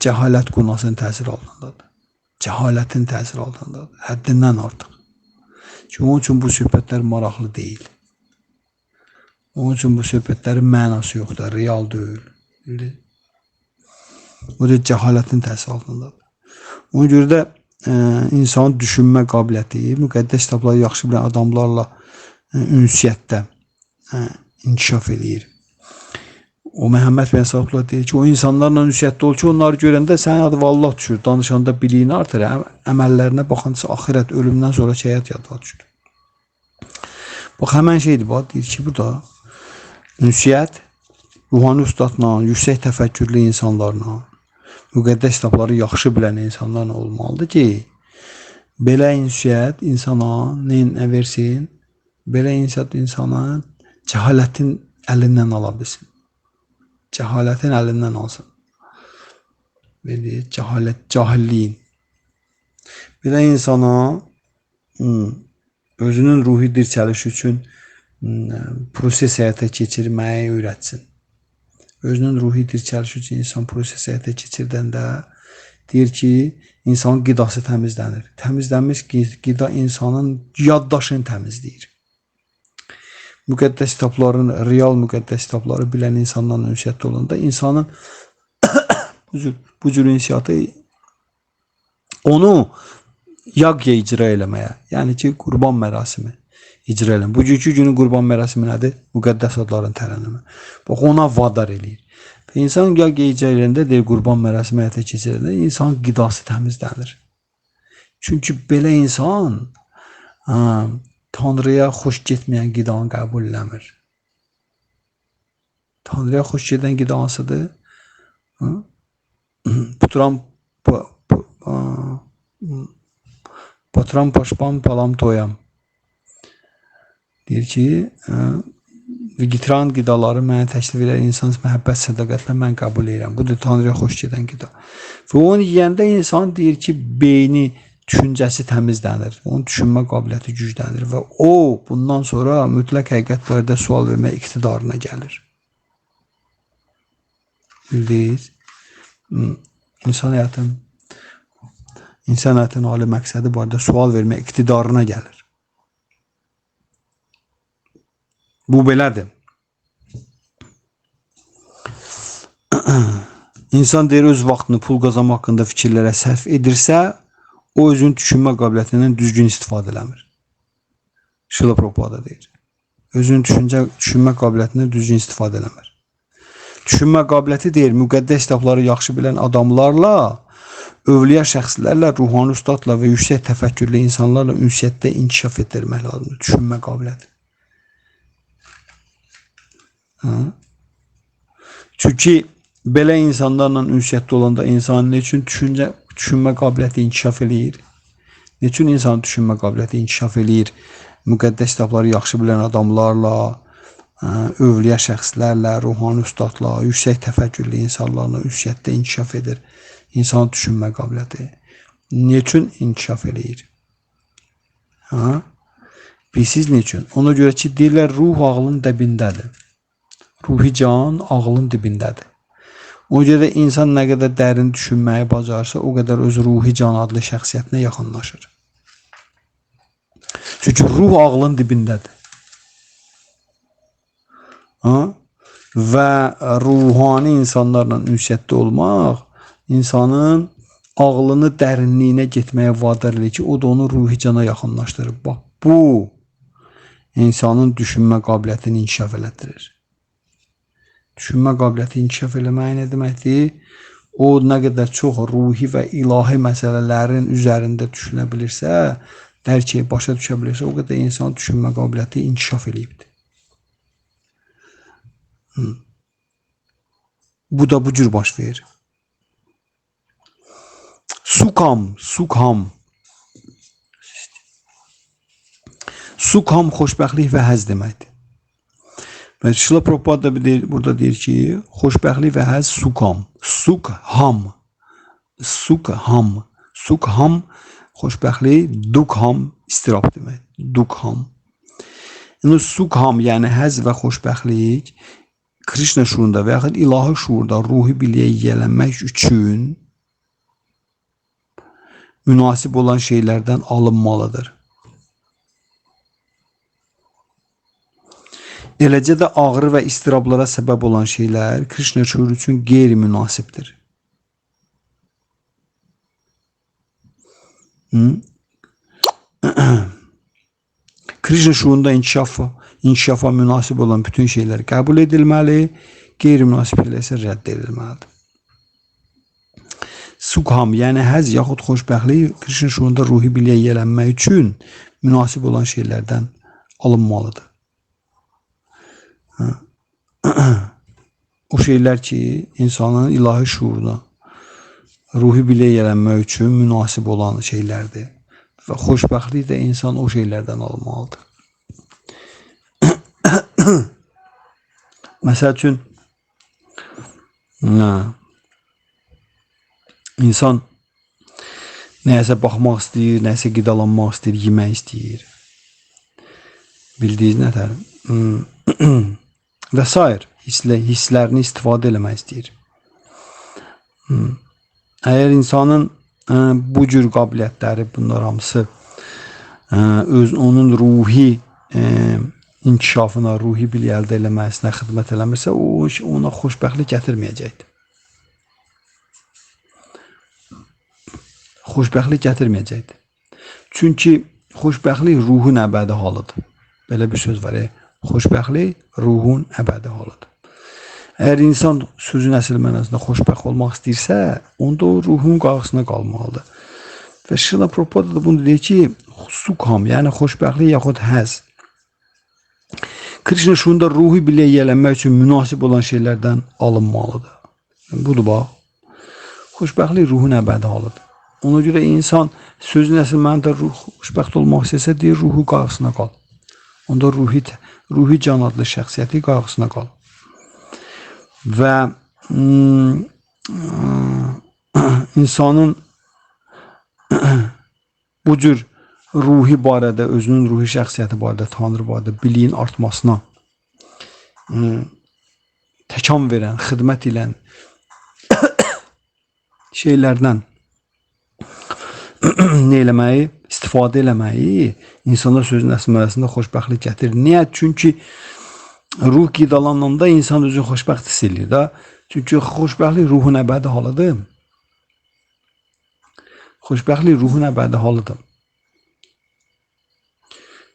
cəhalət qunasının təsir altındadır. Cəhalətin təsir altındadır. Həddindən artıq. Çünki onun üçün bu söhbətlər maraqlı deyil. Onun üçün bu söhbətlərin mənası yoxdur, real deyil. O da cəhalətin təsir altındadır. Ona görə də insanın düşünmə qabiliyyəti, müqəddəs kitabları yaxşı bilən adamlarla ünsiyyətdə inkişaf edir. O Məhəmməd bəy Sahibullah deyir ki, o insanlarla ünsiyyətdə ol ki, onları görəndə sənin adı vallah düşür, danışanda biliyini artır, əməllərinə baxınca axirət, ölümdən sonra həyat yadına düşür. Bax, həmən şeydir, bax, deyir ki, bu da ünsiyyət, ruhani ustadla, yüksək təfəkkürlü insanlarla, müqəddəs kitabları yaxşı bilən insanlarla olmalıdır ki, belə ünsiyyət insana nə versin? Belə ünsiyyət insana cəhalətin əlindən ala bilsin. Cəhalətin əlindən alsın. Cahilliyin. Belə insana özünün ruhi dirçəliş üçün proses həyata keçirməyi öyrətsin. Özünün ruhi dirçəliş üçün insan proses həyata keçirdəndə deyir ki, insanın qidası təmizlənir. Təmizlənmiş qida insanın yaddaşını təmizləyir. Müqəddəs kitabların, real müqəddəs kitabları bilən insanlarla ünsiyyətdə olanda insanın bu cür ünsiyyatı onu yaqya icra eləməyə, yəni ki, qurban mərasimi icra eləmək. Bugünkü günün qurban mərasimi nədir? Müqəddəs adların tərənnümü. Bax, ona vadar eləyir. İnsan yaqya icra eləyəndə deyir, qurban mərasimi həyata keçirəndə insanın qidası təmizlənir. Çünki belə insan Tanrıya xoş getməyən qidanı qəbul eləmir. Tanrıya xoş gedən qida hansıdır? Patram paşpam palam toyam. Deyir ki, getiran qidaları mənə təklif edən insan məhəbbət, sədaqətlə mən qəbul edirəm. Bu da Tanrıya xoş gedən qida. Və onu yeyəndə insan deyir ki, beyni, düşüncəsi təmizlənir, onun düşünmə qabiliyyəti güclənir və o, bundan sonra mütləq həqiqət barədə sual vermək iqtidarına gəlir. Bildiniz? İnsan həyatının ali məqsədi bu arada sual vermə iqtidarına gəlir. Bu belədir. İnsan deyir öz vaxtını pul qazanmaq haqqında fikirlərə sərf edirsə, o özünün düşünmə qabiliyyətindən düzgün istifadə eləmir. Şrila Prabhupada deyir. Özünün düşünmə qabiliyyətindən düzgün istifadə eləmir. Düşünmə qabiliyyəti deyir, müqəddəs kitabları yaxşı bilən adamlarla, övliya şəxslərlə, ruhani ustadla və yüksək təfəkkürlü insanlarla ünsiyyətdə inkişaf etdirmək lazımdır. Düşünmə qabiliyyəti. Çünki belə insanlarla ünsiyyətdə olanda insan ne üçün düşünmə qabiliyyəti inkişaf eləyir? Ne üçün insan düşünmə qabiliyyəti inkişaf eləyir? Müqəddəs kitabları yaxşı bilən adamlarla, övliya şəxslərlə, ruhani ustadla, yüksək təfəkkürlü insanlarla ünsiyyətdə inkişaf edir. İnsanın düşünmə qabiliyyəti. Ne üçün inkişaf eləyir? Bilsiz ne üçün? Ona görə ki, deyirlər, ruh ağlın dəbindədir. Ruhi can ağlın dibindədir. O görə də insan nə qədər dərin düşünməyi bacarsa, o qədər öz ruhi can adlı şəxsiyyətinə yaxınlaşır. Çünki ruh ağlın dibindədir. Və ruhani insanlarla ünsiyyətdə olmaq insanın ağlını dərinliyinə getməyə vadar edir ki, o da onu ruhi cana yaxınlaşdırır. Bax, bu insanın düşünmə qabiliyyətini inkişaf elətdirir. Düşünmə qabiliyyəti inkişaf eləmək nə deməkdir? O nə qədər çox ruhi və ilahi məsələlərin üzərində düşünə bilirsə, dərk başa düşə bilirsə, o qədər insan düşünmə qabiliyyəti inkişaf eləyibdir. Bu da bu cür baş verir. Sukham. Sukham xoşbəxtlik və həzz deməkdir. Və Şrila Prabhupada burada deyir ki, xoşbəxtlik və həzz sukham. Sukham xoşbəxtlik, dukham istirab demək. Dukham. Yəni sukham, yəni həzz və xoşbəxtlik Krishna şuurunda və yaxud ilahi şuurda ruhi biliyə yiyələnmək üçün münasib olan şeylərdən alınmalıdır. Eləcə də ağrı və istirablara səbəb olan şeylər Krishna şuuru üçün qeyri-münasibdir. Krishna şuurunda inkişafa münasib olan bütün şeylər qəbul edilməli, qeyri-münasiblər isə rədd edilməlidir. Sukham, yəni həzz yaxud xoşbəxtlik Krishna şuurunda ruhi biliyə yiyələnmək üçün münasib olan şeylərdən alınmalıdır. O şeylər ki, insanın ilahi şuuruna ruhi biliyə yiyələnmək üçün münasib olan şeylərdir. Və xoşbəxtlik də insan o şeylərdən almalıdır. Məsəl üçün, insan nəyəsə baxmaq istəyir, nəyəsə qidalanmaq istəyir, yemək istəyir. Bildiyiniz nətər? Və s. hisslərini istifadə eləmək istəyir. Əgər insanın bu cür qabiliyyətləri, bunlar hamısı onun ruhi inkişafına, ruhi biliyə əldə eləməsinə xidmət eləmirsə, o ona xoşbəxtlik gətirməyəcəkdir. Xoşbəxtlik gətirməyəcəkdir. Çünki xoşbəxtlik ruhun əbədi halıdır. Belə bir söz var. Xoşbəxtlik ruhun əbədi halıdır. Əgər insan sözün əsl mənasında xoşbəxt olmaq istəyirsə, onda o ruhun qarşısına qalmalıdır. Və Şrila Prabhupada da bunu deyir ki, sukham, yəni xoşbəxtlik yaxud həzz Krishna şuurunda ruhi biliyə yiyələnmək üçün münasib olan şeylərdən alınmalıdır. Budur bax. Xoşbəxtlik ruhun əbədi halıdır. Ona görə insan sözün əsl mənada xoşbəxt olmaq istəsə, deyir, ruhu qarşısına qal. Onda ruhi can adlı şəxsiyyəti qarşısına qal. Və insanın bu cür ruhi barədə, özünün ruhi şəxsiyyəti barədə, Tanrı barədə biliyin artmasına təkan verən, xidmət edən şeylərdən nə eləməyi, istifadə eləməyi insanda sözün əsmərəsində xoşbəxtlik gətirir. Niyə? Çünki ruh qidalananda insan özünü xoşbəxt hiss edir də. Çünki xoşbəxtlik ruhun əbədi halıdır. Xoşbəxtlik ruhun əbədi halıdır.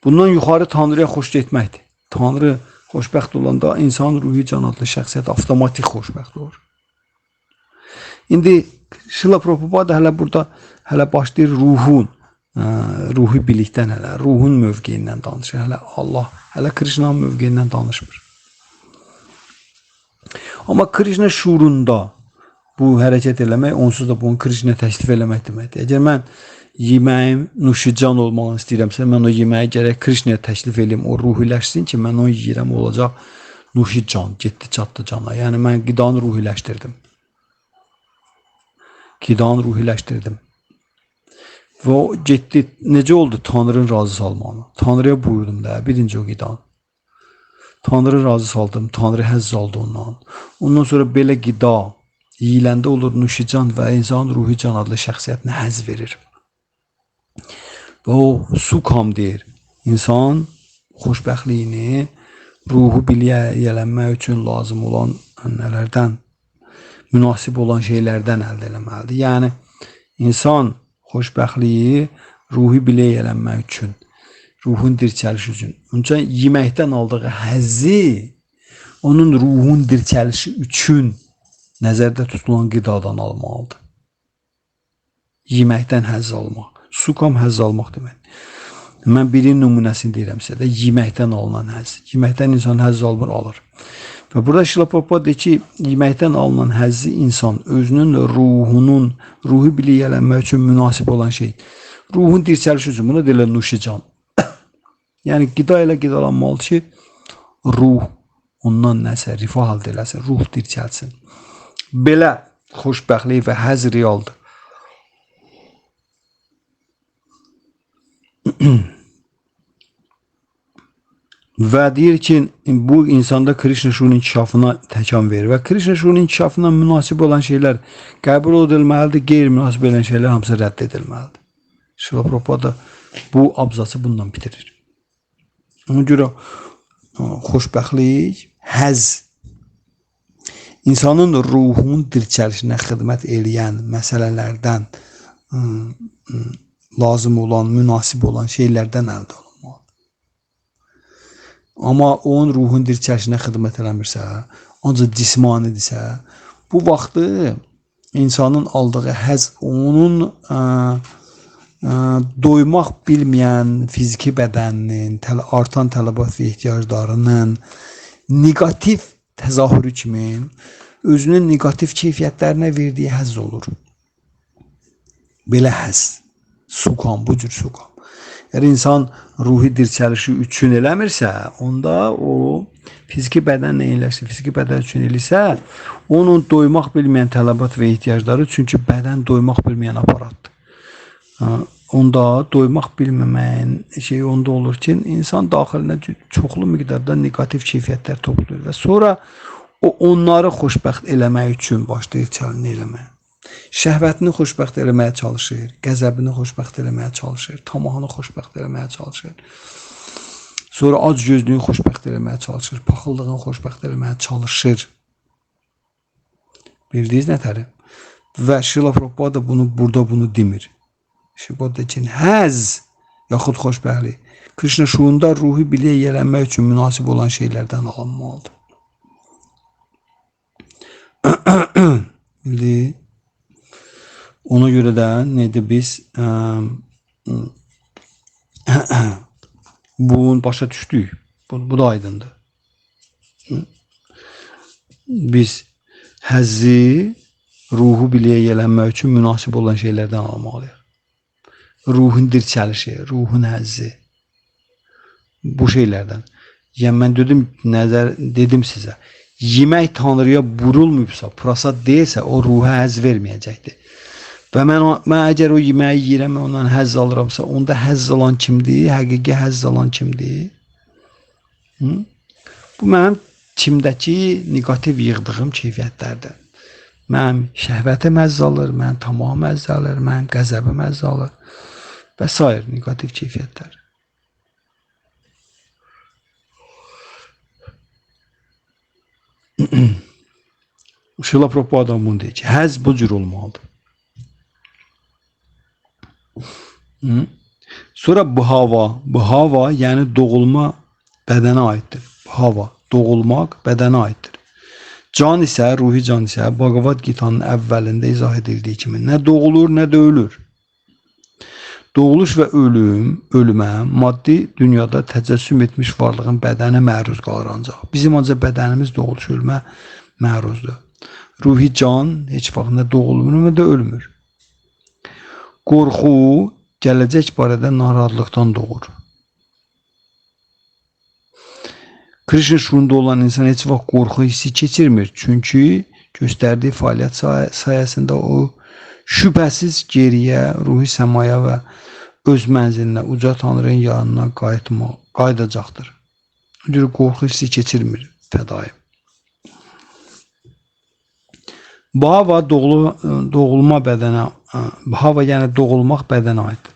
Bundan yuxarı Tanrıya xoş getməkdir. Tanrı xoşbəxt olanda insan ruhi can adlı şəxsiyyət avtomatik xoşbəxt olur. İndi Şila Prabhupada hələ başlayır ruhi bilikdən ruhun mövqeyindən danışır. Hələ Krishna'nın mövqeyindən danışmır. Amma Krishna şuurunda bu hərəkət eləmək, onsuz da bunu Krishna təklif eləmək deməkdir. Əgər mən yeməyim nuşican olmağını istəyirəmsə, mən o yeməyi gərək Krishna'ya təklif eləyim, o ruhiləşsin ki, mən onu yeyirəm, olacaq nuşican, getdi çatdı cana. Yəni mən qidanı ruhiləşdirdim. Qidanı ruhiləşdirdim. Və o getdi, necə oldu Tanrı'nın razı salmağını? Tanrı'ya buyurdum da, birinci o qidanı. Tanrı razı saldım, Tanrı həzz aldı ondan. Ondan sonra belə qida yeyiləndə olur nuşican və insan ruhi can adlı şəxsiyyətinə həzz verir. Və o sukam deyir. İnsan xoşbəxtliyini ruhu biliyə yələnmək üçün lazım olan nələrdən, münasib olan şeylərdən əldə eləməlidir. Yəni, insan xoşbəxtliyi ruhi biliyə yələnmək üçün, ruhun dirçəlişi üçün. Öncə yeməkdən aldığı həzzi onun ruhun dirçəlişi üçün nəzərdə tutulan qidadan almalıdır. Yeməkdən həzz almaq. Sukam həzz almaq demək. Mən birinin nümunəsini deyirəm sizə də, yeməkdən alınan həzz. Yeməkdən insan həzz alır. Və burada Şila Prabhupada deyir ki, yeməkdən alınan həzzi insan özünün ruhi biliyə yələnmək üçün münasib olan şey. Ruhun dirçəlişi üçün, buna deyirlər nuşican. Yəni, qida ilə qidalanmalı ki, ruh ondan nəsə rifah əldə eləsin, ruh dirçəlsin. Belə xoşbəxtlik və həzz realdır. Və deyir ki, bu insanda Krishna şuurun inkişafına təkan verir və Krishna şuurun inkişafına münasib olan şeylər qəbul edilməlidir, qeyri-münasib olan şeylər hamısı rədd edilməlidir. Şila Prabhupada bu abzası bundan bitirir. Ona görə xoşbəxtlik, həzz insanın ruhunun dirçəlişinə xidmət eləyən məsələlərdən lazım olan, münasib olan şeylərdən əldə olunmalı. Amma onun ruhun dirçəlişinə xidmət eləmirsə, ancaq cismanidirsə, bu vaxtı insanın aldığı həzz onun doymaq bilməyən fiziki bədəninin, artan tələbat və ehtiyaclarının negativ təzahürü kimi özünün negativ keyfiyyətlərinə verdiyi həzz olur. Belə həzz, sukam, bu cür sukam. Əgər insan ruhi dirçəlişi üçün eləmirsə, onda o fiziki bədənlə eyləşir, fiziki bədən üçün eləsə, onun doymaq bilməyən tələbat və ehtiyacları, çünki bədən doymaq bilməyən aparatdır. Onda doymaq bilməməyin şey onda olur ki, insan daxilinə çoxlu miqdarda negativ keyfiyyətlər toplayır və sonra o onları xoşbəxt eləmək üçün başlayır çəlinə eləməyə. Şəhvətini xoşbəxt eləməyə çalışır, qəzəbini xoşbəxt eləməyə çalışır, tamahını xoşbəxt eləməyə çalışır. Sonra acgözlüyünü xoşbəxt eləməyə çalışır, paxıllığını xoşbəxt eləməyə çalışır. Bildiniz nətəri? Və Şila Prabhupada burada bunu demir. Şibodda için həzz yaxud xoşbəxtlik Krishna şuurunda ruhi biliyə yələnmək üçün münasib olan şeylərdən alınmalıdır. Ona görə də nədir biz bunu başa düşdük. Bu da aydındır. Biz həzzi ruhu biliyə yələnmək üçün münasib olan şeylərdən almalıyıq. Ruhun dirçəlişi, ruhun həzzi. Bu şeylərdən. Yəni mən dedim sizə, yemək Tanrıya burulmayıbsa, prasad deyilsə, o ruha həzz verməyəcəkdir. Və mən əgər o yeməyi yeyirəm, ondan həzz alıramsa, onda həzz alan kimdir? Həqiqi həzz alan kimdir? Bu mənim kimdəki negativ yığdığım keyfiyyətlərdir. mənim şəhvətim həzz alır, mənim tamahım həzz alır, mənim qəzəbim həzz alır və s. negativ keyfiyyətlər. Şila Prabhupada bunu deyir ki, həzz bu cür olmalıdır. Sonra bhava yəni doğulma bədənə aiddir. Bhava, doğulmaq bədənə aiddir. Can isə, ruhi can isə Bhagavad Gita'nın əvvəlində izah edildiyi kimi nə doğulur, nə də ölür. Doğuluş və ölümə maddi dünyada təcəssüm etmiş varlığın bədənə məruz qalır ancaq. Bizim ancaq bədənimiz doğuluş, ölümə məruzdur. Ruhi can heç vaxt nə doğulmur, nə də ölmür. Qorxu gələcək barədə narahatlıqdan doğur. Krishna şuurunda olan insan heç vaxt qorxu hissi keçirmir. Çünki göstərdiyi fəaliyyət sayəsində o şübhəsiz geriyə, ruhi səmaya və öz mənzilinə, uca Tanrının yanına qayıdacaqdır. Çünki qorxu hissi keçirmir fədai. Bhava doğulma bədənə, bhava yəni doğulmaq bədənə aiddir.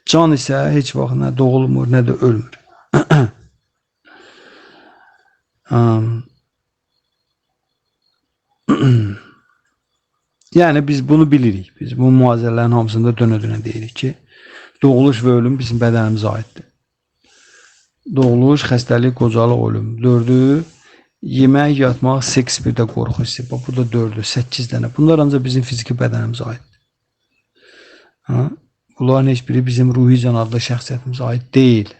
Can isə heç vaxt nə doğulmur, nə də ölmür. Yəni biz bunu bilirik. Biz bu müazirələrin hamısında dönə-dönə deyirik ki, doğuluş və ölüm bizim bədənimizə aiddir. Doğuluş, xəstəlik, qocalıq, ölüm. 4-ü yemək, yatmaq, seks, bir də qorxu hissi. Bu da 4-ü, 8 dənə. Bunlar ancaq bizim fiziki bədənimizə aiddir. Bunların heç biri bizim ruhi can adlı şəxsiyyətimizə aid deyil.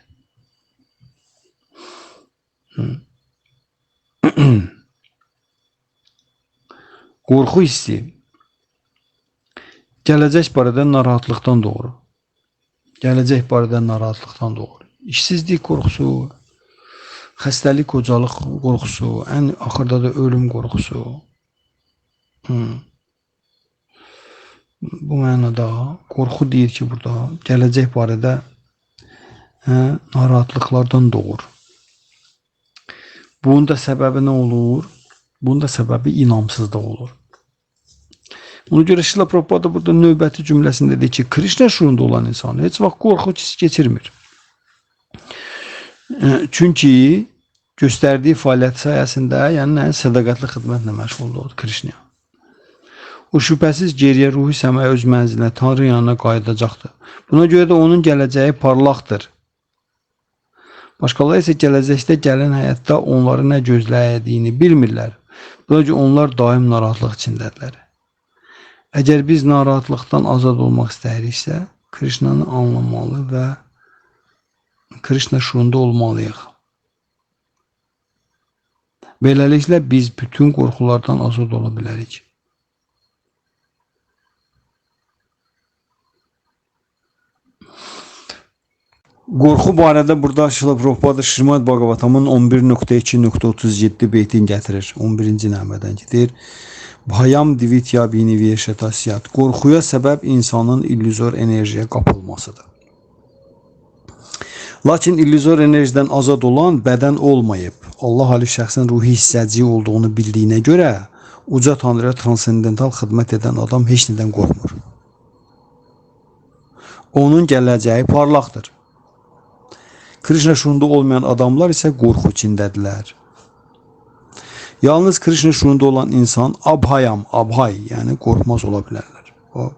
Qorxu hissi gələcək barədə narahatlıqdan doğur. Gələcək barədə narahatlıqdan doğur. İşsizlik qorxusu, xəstəlik, qocalıq qorxusu, ən axırda da ölüm qorxusu. Bu mənada qorxu deyir ki, burada gələcək barədə narahatlıqlardan doğur. Bunun da səbəbi nə olur? Bunun da səbəbi inamsızlıq olur. Ona görə Şila Prabhupada burada növbəti cümləsində deyir ki, Krishna şuurunda olan insan heç vaxt qorxu keçirmir. Çünki göstərdiyi fəaliyyət sayəsində, yəni sədaqətli xidmətlə məşğuldur Krishna. O şübhəsiz geriyə, ruhi səmaya, öz mənzilinə, Tanrı yanına qayıdacaqdır. Buna görə də onun gələcəyi parlaqdır. Başqaları isə gələcəkdə gələn həyatda onları nə gözlədiyini bilmirlər. Buna görə onlar daim narahatlıq içindədirlər. Əgər biz narahatlıqdan azad olmaq istəyiriksə, Krishnanı anlamalı və Krishna şuurunda olmalıyıq. Beləliklə biz bütün qorxulardan azad ola bilərik. Qorxu barədə burada Şila Prabhupada Şrimad Bhagavatamın 11.2.37 beytin gətirir. 11-ci nəmədən gedir. Bhayam divitya biniviyə şətasiyat. Qorxuya səbəb insanın illüzor enerjiyə qapılmasıdır. Lakin illüzor enerjidən azad olan bədən olmayıb. Allah Ali şəxsin ruhi hissəciyi olduğunu bildiyinə görə uca Tanrıya transendental xidmət edən adam heç nədən qorxmur. Onun gələcəyi parlaqdır. Krishna şuurunda olmayan adamlar isə qorxu içindədirlər. Yalnız Krishna şuurunda olan insan abhayam, abhay, yəni qorxmaz ola bilərlər.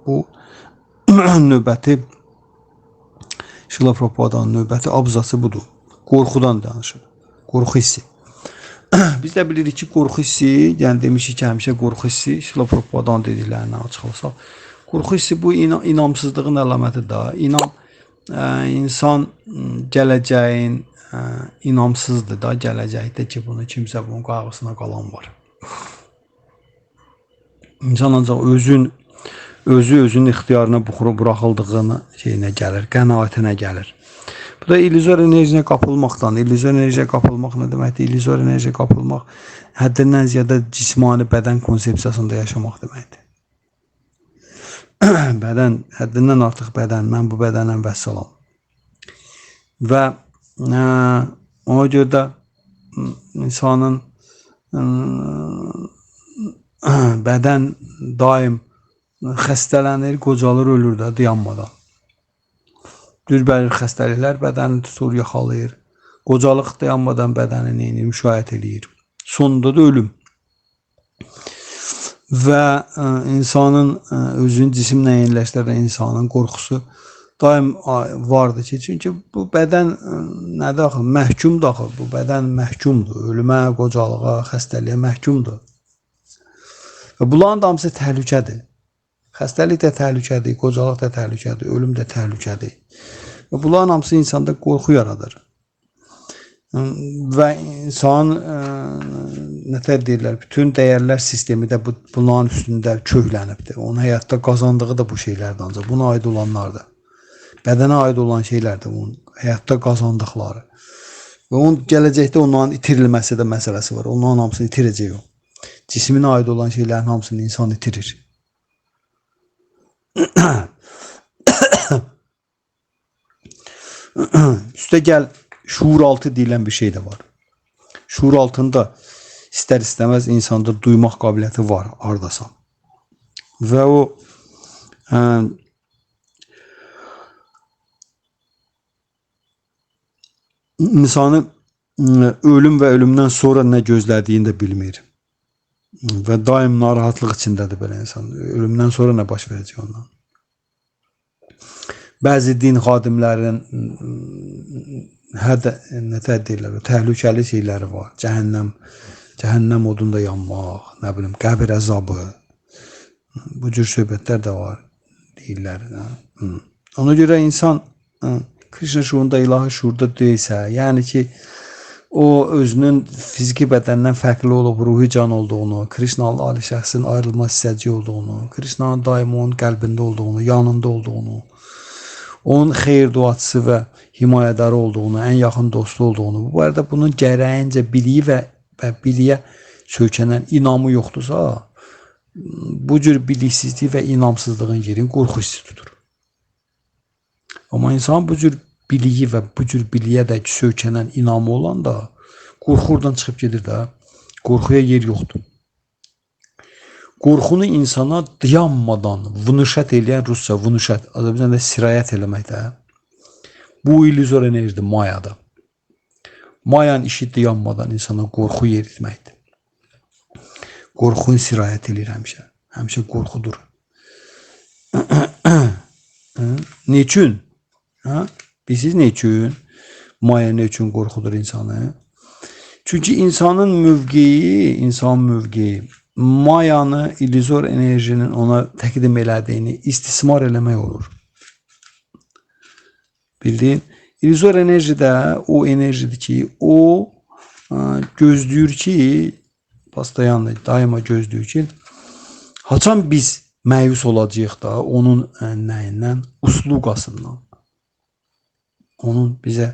Bu növbəti Şila Prabhupadanın növbəti abzası budur. Qorxudan danışır. Qorxu hissi. Biz də bilirik ki, qorxu hissi, yəni demişik ki, həmişə qorxu hissi Şila Prabhupadanın dediklərindən açıq olsaq. Qorxu hissi bu inamsızlığın əlamətidir da. İnsan gələcəyin inamsızdır da, gələcəkdə ki, bunu kimsə bunun qayğısına qalan var. İnsan ancaq özünün ixtiyarına buraxıldığını şeyinə gəlir, qənaətinə gəlir. Bu da illüzor enerjiyə qapılmaqdan. İllüzor enerjiyə qapılmaq nə deməkdir? İllüzor enerjiyə qapılmaq həddindən ziyadə cismani bədən konsepsiyasında yaşamaq deməkdir. Bədən, həddindən artıq bədən, mən bu bədənəm vəssalam. Və ona görə də insanın bədən daim xəstələnir, qocalır, ölür də dayanmadan. Dürbəlir xəstəliklər bədəni tutur, yaxalayır. Qocalıq dayanmadan bədəni müşayiət eləyir. Sonunda da ölüm. Və insanın özünü cisimlə yeniləşdirən insanın qorxusu daim vardır ki, çünki bu bədən nədir axı? Məhkumdur axı. Bu bədən məhkumdur. Ölümə, qocalığa, xəstəliyə məhkumdur. Və bunların da hamısı təhlükədir. Xəstəlik də təhlükədir, qocalıq da təhlükədir, ölüm də təhlükədir. Və bunların hamısı insanda qorxu yaradır. Və insan nətər deyirlər, bütün dəyərlər sistemi də bunların üstündə köklənibdir. Onun həyatda qazandığı da bu şeylərdir ancaq. Buna aid olanlardır. Bədənə aid olan şeylərdir onun həyatda qazandıqları. Və onun gələcəkdə onların itirilməsi də məsələsi var. Onların hamısını itirəcək o. Cisminə aid olan şeylərin hamısını insan itirir. Üstə gəl, şuur altı deyilən bir şey də var. Şuur altında istər istəməz insanda duymaq qabiliyyəti var, hardasan. Və o insanı ölüm və ölümdən sonra nə gözlədiyini də bilmir. Və daim narahatlıq içindədir belə insan. Ölümdən sonra nə baş verəcək ondan? Bəzi din xadimlərinin nətər deyirlər, təhlükəli şeyləri var. Cəhənnəm odunda yanmaq, nə bilim, qəbir əzabı. Bu cür söhbətlər də var, deyirlər. Ona görə insan Krishna şuurunda, ilahi şuurda deyilsə, yəni ki, o özünün fiziki bədəndən fərqli olub, ruhi can olduğunu, Krishna'nın ali şəxsin ayrılmaz hissəci olduğunu, Krishna'nın daim onun qəlbində olduğunu, yanında olduğunu, onun xeyir duaçısı və himayədarı olduğunu, ən yaxın dostu olduğunu, bu arada bunun gərəyincə biliyi və biliyə söykənən inamı yoxdursa, bu cür biliksizlik və inamsızlığın yerin qorxu hissi tutur. Amma insan bu cür biliyi və bu cür biliyə də söykənən inamı olan da qorxu oradan çıxıb gedir də. Qorxuya yer yoxdur. Qorxunu insana dayanmadan vınuşət eləyən Rusca, vınuşət, Azərbaycanda sirayət eləmək də. Bu illüzor enerjidir, mayadır. Mayanın işi dayanmadan insana qorxu yeritməkdir. Qorxun sirayət eləyir həmişə. Həmişə qorxudur. Niçin? Bilirsiniz ne üçün? Maya ne üçün qorxudur insanı? Çünki insanın mövqeyi, mayanı, illüzor enerjinin ona təqdim elədiyini istismar eləmək olur. Bildiyin, illüzor enerji də o enerjidir ki, o gözləyir ki, pastayanlı, daima gözləyir ki, haçan biz məyus olacağıq da onun nəyindən, usluqasından. Onun bizə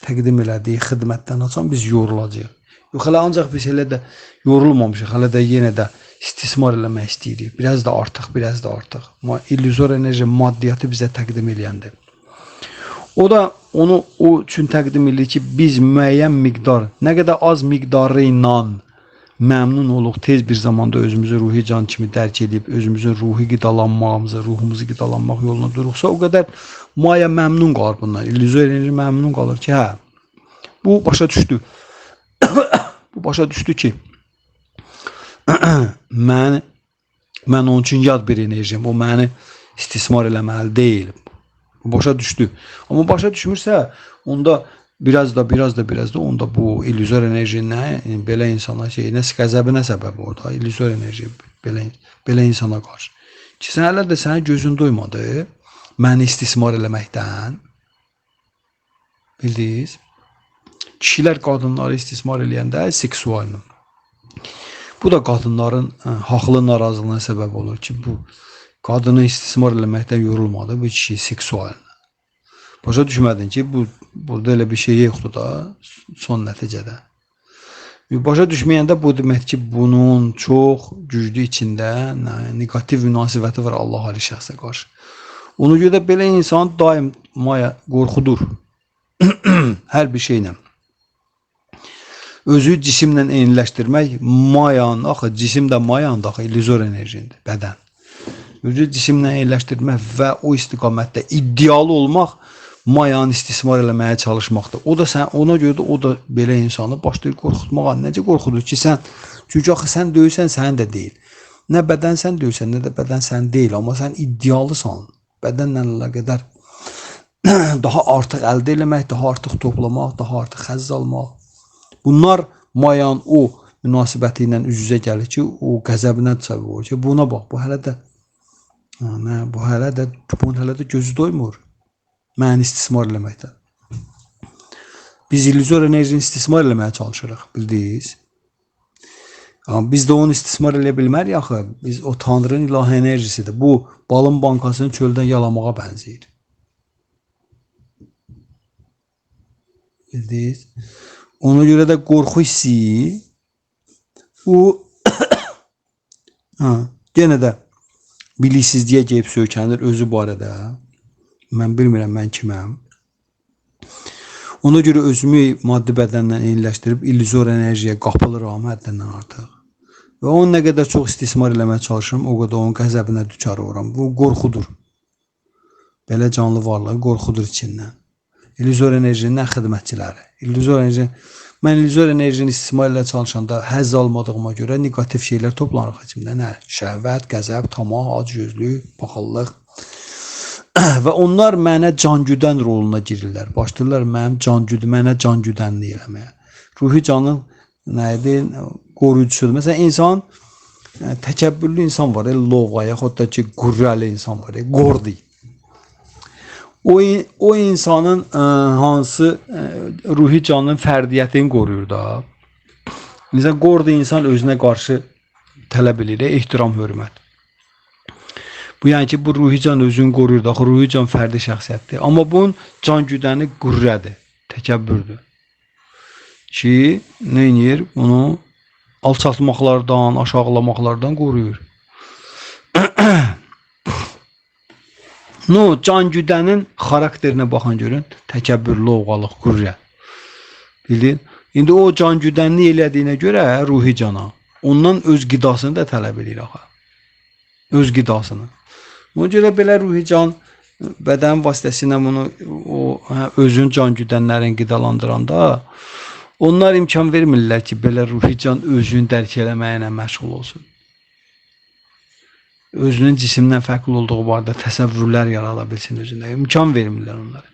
təqdim elədiyi xidmətdən açan biz yorulacağıq. Yox, hələ ancaq biz elə də yorulmamışıq, hələ də yenə də istismar eləmək istəyirik. Biraz da artıq, biraz da artıq. İllüzor enerji maddiyyatı bizə təqdim eləyəndir. O da onu o üçün təqdim edir ki, biz müəyyən miqdar, nə qədər az miqdarı ilə məmnun oluq, tez bir zamanda özümüzü ruhi can kimi dərk edib, özümüzün ruhi qidalanmağımızı, ruhumuzu qidalanmaq yoluna duruqsa, o qədər maya məmnun qalır bundan. İllüzor enerji məmnun qalır ki, hə, bu başa düşdü. Bu başa düşdü ki, mən onun üçün yad bir enerjiyim, o məni istismar eləməli deyil. Bu başa düşdü. Amma başa düşmürsə, onda biraz da onda bu illüzor enerjinə, belə insana qəzəbinə səbəb orada, illüzor enerji belə insana qarşı. Ki, sən hələ də sənə gözün doymadı, məni istismar eləməkdən. Bildiniz? Kişilər qadınları istismar eləyəndə seksualını. Bu da qadınların haqlı narazılığına səbəb olur ki, bu qadını istismar eləməkdən yorulmadı, bu kişi seksualını. Başa düşmədin ki, burada elə bir şey yoxdur da son nəticədə. Başa düşməyəndə bu demək ki, bunun çox güclü içində negativ münasibəti var Allah ali şəxsə qarşı. Ona görə belə insan daim qorxudur. Hər bir şeylə. Özü cisimlə eyniləşdirmək mayanın, axı cisim də mayanın da axı illüzor enerjidir, bədən. Özü cisimlə eyniləşdirmək və o istiqamətdə iddialı olmaq mayanı istismar eləməyə çalışmaqdır. O da sən ona görə də o da belə insanı başlayır qorxutmağa. Necə qorxudur ki, sən çünki axı sən deyilsən, sənin də deyil. Nə bədən sən deyilsən, nə də bədən sən deyil, amma sən iddialısan. Bədənlə əlaqədar daha artıq əldə eləmək, daha artıq toplamaq, daha artıq həzz almaq. Bunlar mayan o münasibəti ilə üz-üzə gəlir ki, o qəzəbinə səbəb olur ki, buna bax, bu hələ də gözü doymur. Məni istismar eləməkdən. Biz illüzor enerjini istismar eləməyə çalışırıq, bildiniz? Amma biz də onu istismar eləyə bilmərik axı. Biz o Tanrının ilahi enerjisidir. Bu balın bankasını çöldən yalamağa bənzəyir. Bildiniz? Ona görə də qorxu hissi o yenə də biliksizliyə gəlib söykənir özü barədə. Mən bilmirəm mən kiməm. Ona görə özümü maddi bədənlə eyniləşdirib illüzor enerjiyə qapılıram həddindən artıq. Və onu nə qədər çox istismar eləməyə çalışıram, o qədər onun qəzəbinə düçar oluram. Bu qorxudur. Belə canlı varlığı qorxudur içindən. İllüzor enerjinin xidmətçiləri. Mən illüzor enerjini istismar ilə çalışanda həzz almadığıma görə negativ şeylər toplanır içimdə. Nə? Şəhvət, qəzəb, tamah, acgözlük, baxıllıq. Və onlar mənə can-güdən roluna girirlər. Başlayırlar mənə can-güdənlik eləməyə. Ruhi canın qoruyucusudur. Məsələn, insan, təkəbbürlü insan var, lovğa, yaxud da ki, qürrəli insan var, qordi. O insanın hansı ruhi canın fərdiyyətini qoruyur da. Məsələn, qordi insan özünə qarşı tələb edir, ehtiram, hörmət. Bu yəni ki, bu ruhi can özünü qoruyur da, ruhi can fərdi şəxsiyyətdir. Amma bunun can güdəni qürrədir, təkəbbürdür. Ki, nə edir? Bunu alçaltmaqlardan, aşağılamaqlardan qoruyur. Can güdənin xarakterinə baxan görün, təkəbbür, lovğalıq, qürrə. Bildin? İndi o can güdənini elədiyinə görə ruhi cana, ondan öz qidasını da tələb edir axı. Öz qidasını. Ona görə belə ruhi can bədən vasitəsilə bunu özün can güdənlərini qidalandıranda onlar imkan vermirlər ki, belə ruhi can özünü dərk eləməyinə məşğul olsun. Özünün cisimdən fərqli olduğu barədə təsəvvürlər yarada bilsin özündə. İmkan vermirlər onlara.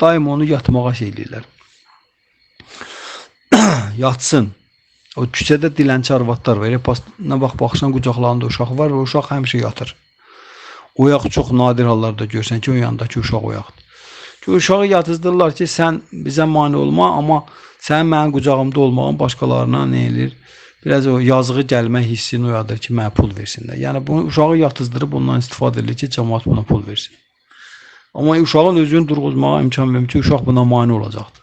Daim onu yatmağa şey edirlər. Yatsın. O küçədə dilənçi arvadlar var. Nə baxsan qucaqlarında uşaq var və uşaq həmişə yatır. Oyaq çox nadir hallarda görsən ki, o yandakı uşaq oyaqdır. Ki, uşağı yatızdırırlar ki, sən bizə mane olma, amma sənin mənim qucağımda olmağın başqalarına nə edir? Biraz o yazığı gəlmə hissini oyadır ki, mənə pul versinlər. Yəni, bunu uşağı yatızdırıb ondan istifadə edir ki, cəmaat buna pul versin. Amma uşağın özünü durğuzmağa imkan vermir ki, uşaq buna mane olacaqdır.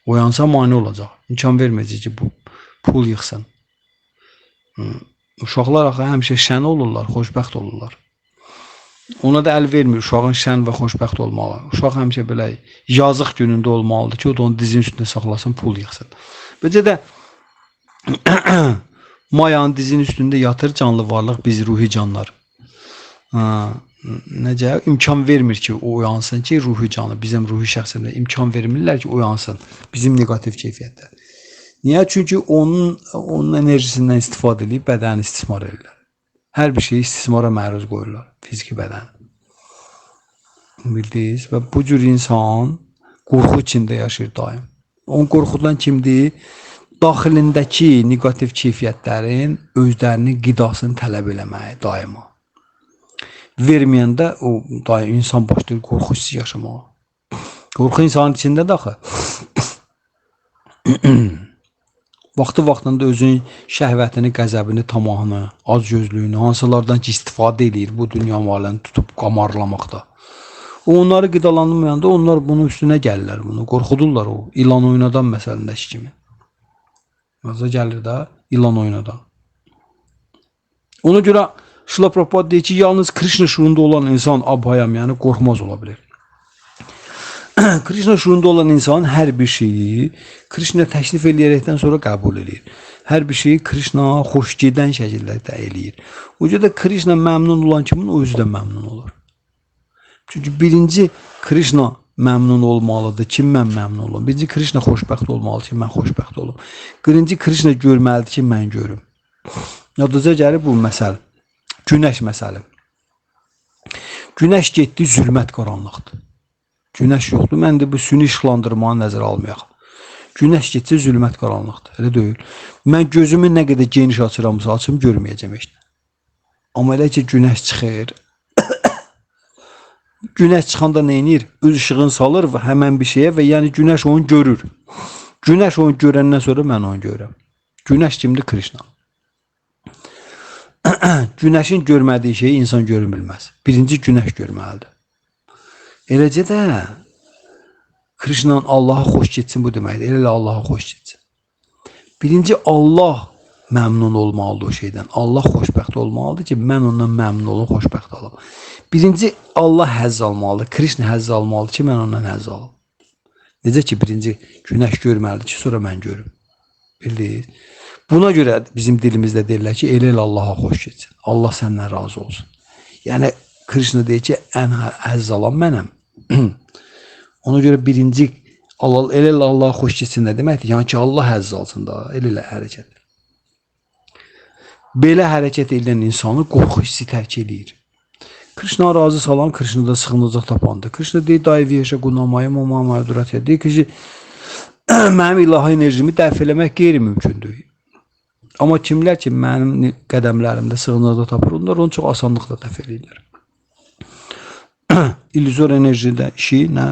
Oyansa mane olacaq. İmkan verməyəcək ki, bu pul yıxsın. Uşaqlar axı həmişə şən olurlar, xoşbəxt olurlar. Ona da əl vermir uşağın şən və xoşbəxt olmalı. Uşaq həmişə belə yazıq günündə olmalıdır ki, o da onu dizin üstündə saxlasın, pul yıxsın. Bəcə də mayanın dizin üstündə yatır canlı varlıq, biz ruhi canlar. Necə? İmkan vermir ki, o oyansın ki, ruhi canı, bizim ruhi şəxsində imkan vermirlər ki, oyansın bizim negativ keyfiyyətdə. Niyə? Çünki onun enerjisindən istifadə edib bədəni istismar edirlər. Hər bir şeyi istismara məruz qoyurlar, fiziki bədən. Bildiniz? Və bu cür insan qorxu içində yaşayır daim. Onun qorxudan kimdir? Daxilindəki negativ keyfiyyətlərin özlərinin qidasını tələb eləməyi daima. Verməyəndə o insan başlayır qorxu hissi yaşamağa. Qorxu insanın içində də axı. Vaxtı-vaxtında özünün şəhvətini, qəzəbini, tamahını, acgözlüyünü, hansılardan ki istifadə edir bu dünya malını tutub qamarlamaqda. Onları qidalanmayanda onlar bunun üstünə gəlirlər, bunu qorxudurlar o ilan oynadan məsəlindəki kimi. Maza gəlir də ilan oynadan. Ona görə Şrila Prabhupada deyir ki, yalnız Krishna şuurunda olan insan abhayam, yəni qorxmaz ola bilir. Krishna şuurunda olan insan her bir şeyi Krishna təklif eləyərəkdən sonra qəbul edir. Hər bir şeyi Krishna xoş gedən şəkildə eləyir. O görə də Krishna məmnun olan kimin o özü də məmnun olur. Çünki birinci Krishna məmnun olmalıdır ki, mən məmnun olum. Birinci Krishna xoşbəxt olmalıdır ki, mən xoşbəxt olum. Birinci Krishna görməlidir ki, mən görüm. Yadınıza gəlir bu məsələ. Günəş məsələ. Günəş getdi, zülmət qaranlıqdır. Günəş yoxdur. Mən də bu süni işıqlandırmanı nəzərə almayaq. Günəş getsə zülmət qaranlıqdır. Elə deyil. Mən gözümü nə qədər geniş açıramsa açım, görməyəcəm heç nə. Amma elə ki günəş çıxır. Günəş çıxanda nə edir? Öz işığını salır və həmən bir şeyə və yəni günəş onu görür. Günəş onu görəndən sonra mən onu görürəm. Günəş kimdir? Krishna. Günəşin görmədiyi şeyi insan görə bilməz. Birinci günəş görməlidir. Eləcə də Krishna'nın Allah'a xoş getsin bu deməkdir. Elə Allah'a xoş getsin. Birinci Allah məmnun olmalıdır o şeydən. Allah xoşbəxt olmalıdır ki, mən ondan məmnun olum, xoşbəxt olum. Birinci Allah həzz almalıdır. Krishna həzz almalıdır ki, mən ondan həzz alım. Necə ki, birinci günəş görməlidir ki, sonra mən görüm. Bildiniz? Buna görə bizim dilimizdə deyirlər ki, elə Allah'a xoş getsin. Allah səndən razı olsun. Yəni, Krishna deyir ki, ən həzz alan mənəm. Ona görə birinci elə Allah'a xoş getsin nə deməkdir? Yəni ki, Allah həzz alsın da, elə hərəkət. Belə hərəkət edən insanı qorxu hissi tərk edir. Krishna razı salan, Krishna'da sığınacaq tapandır. Krishna deyir, dayı yaşa qunamayım, o mamaya durat deyir ki, mənim ilahi enerjimi dəf eləmək qeyri-mümkündür. Amma kimlər ki, mənim qədəmlərimdə sığınacaq tapır, onlar onu çox asanlıqla dəf edirlər. İllüzor enerjide işi ne?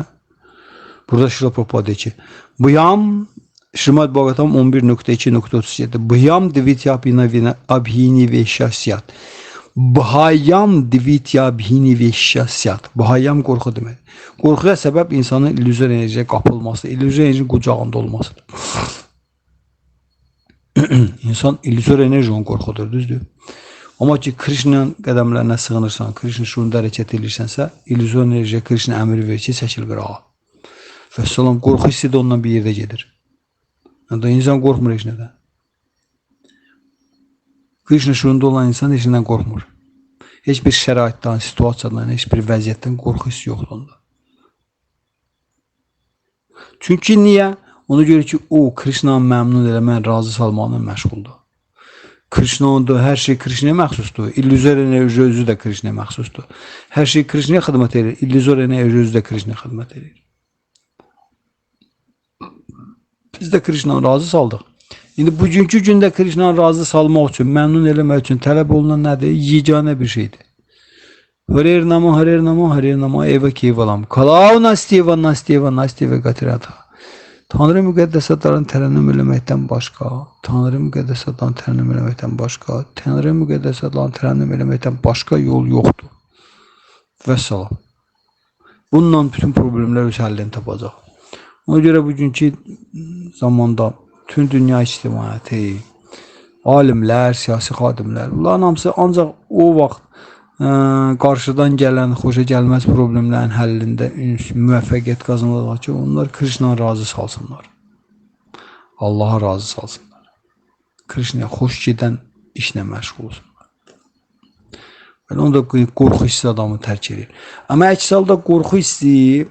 Burada Şrila Prabhupada deyir ki, Bhyam Şrimad Bhagavatam 11.2.37 Bhyam divitya abhini veşyasyat Bhyam divitya abhini veşyasyat Bhyam qorxu demək. Qorxuya səbəb insanın illüzor enerjiyə qapılması, illüzor enerjinin qucağında olmasıdır. İnsan illüzor enerji onun qorxudur, düzdür? Amma ki, Krishna'nın qədəmlərinə sığınırsan, Krishna şuurunda hərəkət edirsənsə, illüzor enerjiyə Krishna əmir verir ki, çəkil qırağa. Və salam, qorxu hissi də ondan bir yerdə gedir. Yəni, insan qorxmur heç nədən. Krishna şuurunda olan insan heç nədən qorxmur. Heç bir şəraitdən, situasiyadan, heç bir vəziyyətdən qorxu hissi yoxdur onda. Çünki niyə? Ona görə ki, o, Krishna'nı məmnun eləmən, razı salmaqla məşğuldur. Krishna'da hər şey Krishna'ya məxsusdur. İllüzor enerji özü də Krishna'ya məxsusdur. Hər şey Krishna'ya xidmət edir. İllüzor enerji özü də Krishna'ya xidmət edir. Biz də Krishna'nı razı saldıq. İndi bugünkü gündə Krishna'nı razı salmaq üçün, məmnun eləmək üçün tələb olunan nədir? Yeganə bir şeydir. Harer Nama, Harer Nama, Harer Nama, Eva Kevalam. Kalau Nastiva, Nastiva, Nastiva Gatirata. Tanrı müqəddəsatların tərənnüm eləməkdən başqa, Tanrı müqəddəsatların tərənnüm eləməkdən başqa, Tanrı müqəddəsatların tərənnüm eləməkdən başqa yol yoxdur. Və salam. Bununla bütün problemlər öz həllini tapacaq. Ona görə bugünkü zamanda bütün dünya ictimaiyyəti, alimlər, siyasi xadimlər, bunların hamısı ancaq o vaxt qarşıdan gələn, xoşa gəlməz problemlərin həllində müvəffəqiyyət qazanırlar ki, onlar Krishna'ya razı salsınlar. Allah'a razı salsınlar. Krishna'ya xoş gedən işlə məşğul olsunlar. Belə onda qorxu hissi adamı tərk edir. Amma əks halda qorxu hissi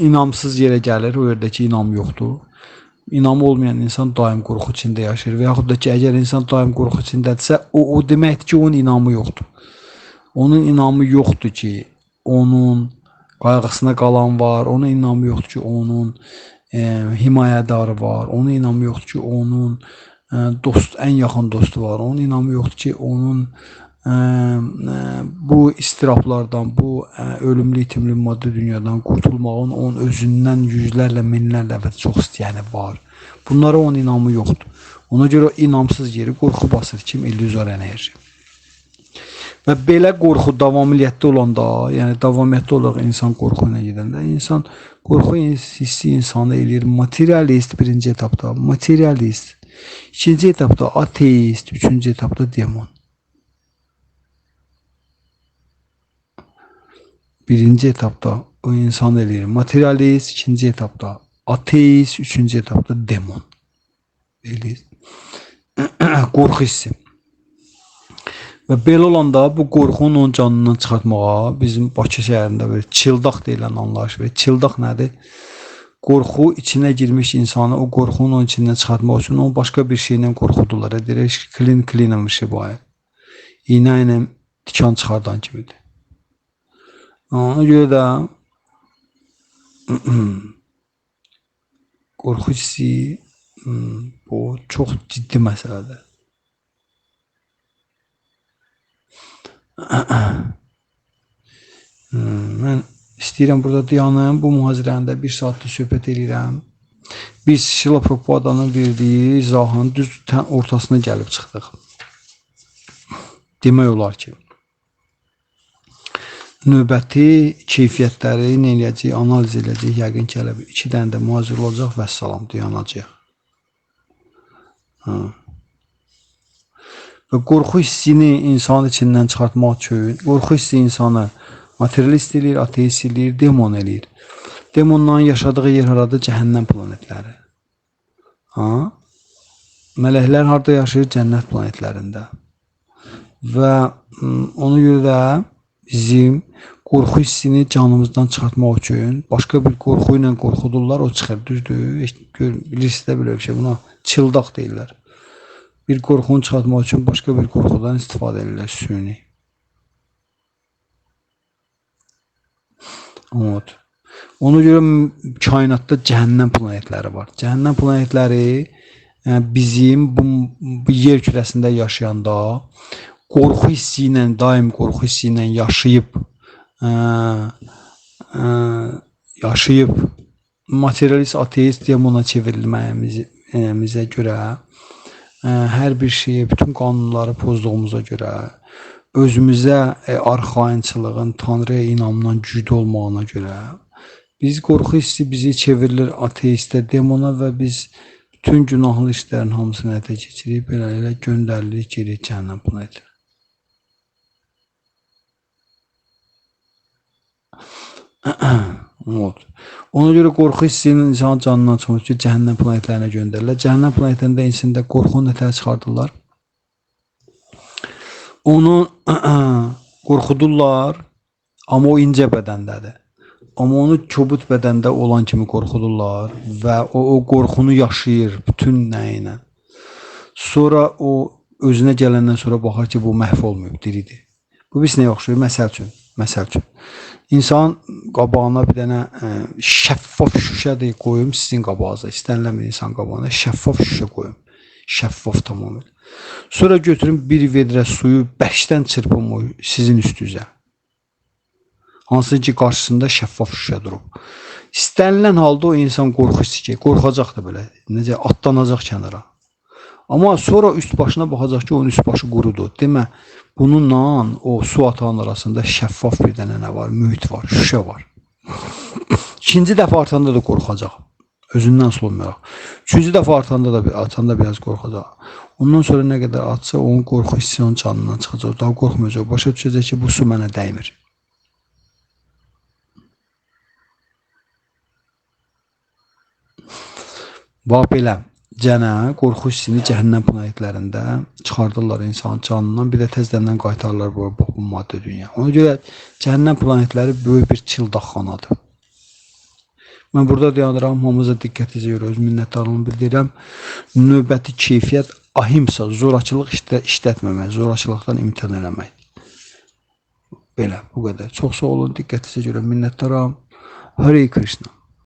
inamsız yerə gəlir, o yerdəki inam yoxdur. İnamı olmayan insan daim qorxu içində yaşayır və yaxud da ki, əgər insan daim qorxu içindədirsə, o deməkdir ki, onun inamı yoxdur. Onun inamı yoxdur ki, onun qayğısına qalan var, onun inamı yoxdur ki, onun himayədarı var, onun inamı yoxdur ki, onun ən yaxın dostu var, onun inamı yoxdur ki, onun bu istiraplardan, bu ölümlü, itimli maddi dünyadan qurtulmağın onun özündən yüzlərlə, minlərlə və çox istəyəni var. Bunlara onun inamı yoxdur. Ona görə inamsız yeri qorxu basır kim? İllüzor enerji. Və belə qorxu davamiyyətdə olanda, yəni davamiyyətdə olaraq insan qorxu ilə gedəndə, insan qorxu hissi insanı eləyir materialist birinci etapda, materialist, ikinci etapda ateist, üçüncü etapda demon. Birinci etapda o insan eləyir. Materialist ikinci etapda, ateist üçüncü etapda, demon eləyir. Qorxu hissi. Və belə olanda bu qorxunu onun canından çıxartmağa bizim Bakı şəhərində böyle çıldaq deyilən anlayış və çıldaq nədir? Qorxu içine girmiş insanı o qorxunun onun içindən çıxartmaq üçün onu başqa bir şeylə qorxudurlar. Direkt klin bir şey bu ayı. İğne ilə tikan çıxardan kimidir. Ona görə də qorxu hissi bu çox ciddi məsələdir. Mən istəyirəm burada dayanım. Bu mühazirəndə 1 saatdır söhbət edirəm. Biz Şila Prabhupa'nın verdiyi izahın düz ortasına gəlib çıxdıq. Demək olar ki, növbəti keyfiyyətləri nə eləyəcək, analiz eləyəcək, yəqin ki, hələ 2 dənə də mühazir olacaq və salam dayanacaq. Və qorxu hissini insan içindən çıxartmaq üçün, qorxu hissi insanı materialist eləyir, ateist eləyir, demon eləyir. Demonların yaşadığı yer haradır? Cəhənnəm planetləri. Mələklər harada yaşayır? Cənnət planetlərində. Və ona görə də bizim qorxu hissini canımızdan çıxartmaq üçün başqa bir qorxu ilə qorxudurlar, o çıxır, düzdür? Bilirsiniz də belə bir şey, buna çıldaq deyirlər. Bir qorxunu çıxartmaq üçün başqa bir qorxudan istifadə edirlər, süni. Ona görə kainatda cəhənnəm planetləri var. Cəhənnəm planetləri bizim bu yer kürəsində yaşayanda qorxu hissi ilə, daim qorxu hissi ilə yaşayıb materialist, ateist demona çevrilməyimizə görə, hər bir şeyi, bütün qanunları pozduğumuza görə, özümüzə arxayınçılığın, Tanrıya inamdan güclü olmağına görə, biz qorxu hissi bizi çevrilir ateistə, demona və biz bütün günahlı işlərin hamısını həyata keçirib, beləliklə göndərilir geri cəhənnəm planetə. Ona görə qorxu hissinin insan canından çıxmış ki, cəhənnəm planetlərinə göndərirlər. Cəhənnəm planetlərində insində qorxunu nətər çıxardırlar? Onu qorxudurlar, amma o incə bədəndədir. Amma onu kobud bədəndə olan kimi qorxudurlar və o qorxunu yaşayır bütün nəyinə. Sonra o özünə gələndən sonra baxar ki, bu məhv olmayıb, diridir. Bu biz nəyə oxşuyur? Məsəl üçün. İnsan qabağına bir dənə şəffaf şüşə qoyum sizin qabağınıza, istənilən bir insan qabağına şəffaf şüşə qoyum. Şəffaf tamamilə. Sonra götürün bir vedrə suyu bərkdən çırpım sizin üstünüzə. Hansı ki, qarşısında şəffaf şüşə durub. İstənilən halda o insan qorxacaq da belə, necə atlanacaq kənara. Amma sonra üst başına baxacaq ki, onun üst başı qurudur. Demə, bununla o su atağın arasında şəffaf bir dənə nə var, mühit var, şüşə var. İkinci dəfə artanda da qorxacaq. Özündən solmayaraq. Üçüncü dəfə atanda biraz qorxacaq. Ondan sonra nə qədər atsa, onun qorxu hissi onun canından çıxacaq. Daha qorxmayacaq. Başa düşəcək ki, bu su mənə dəymir. Bax belə. Cənə qorxu hissini cəhənnəm planetlərində çıxardırlar insanın canından, bir də təzədən qaytarırlar bu maddə dünya. Ona görə cəhənnəm planetləri böyük bir çıldaqxanadır. Mən burada dayanıram, hamımıza diqqətinizə görə öz minnətdarlığımı bildirirəm. Növbəti keyfiyyət ahimsa, zorakılıq işlətməmək, zorakılıqdan imtina eləmək. Belə, bu qədər. Çox sağ olun, diqqətinizə görə minnətdaram. Hare Krishna.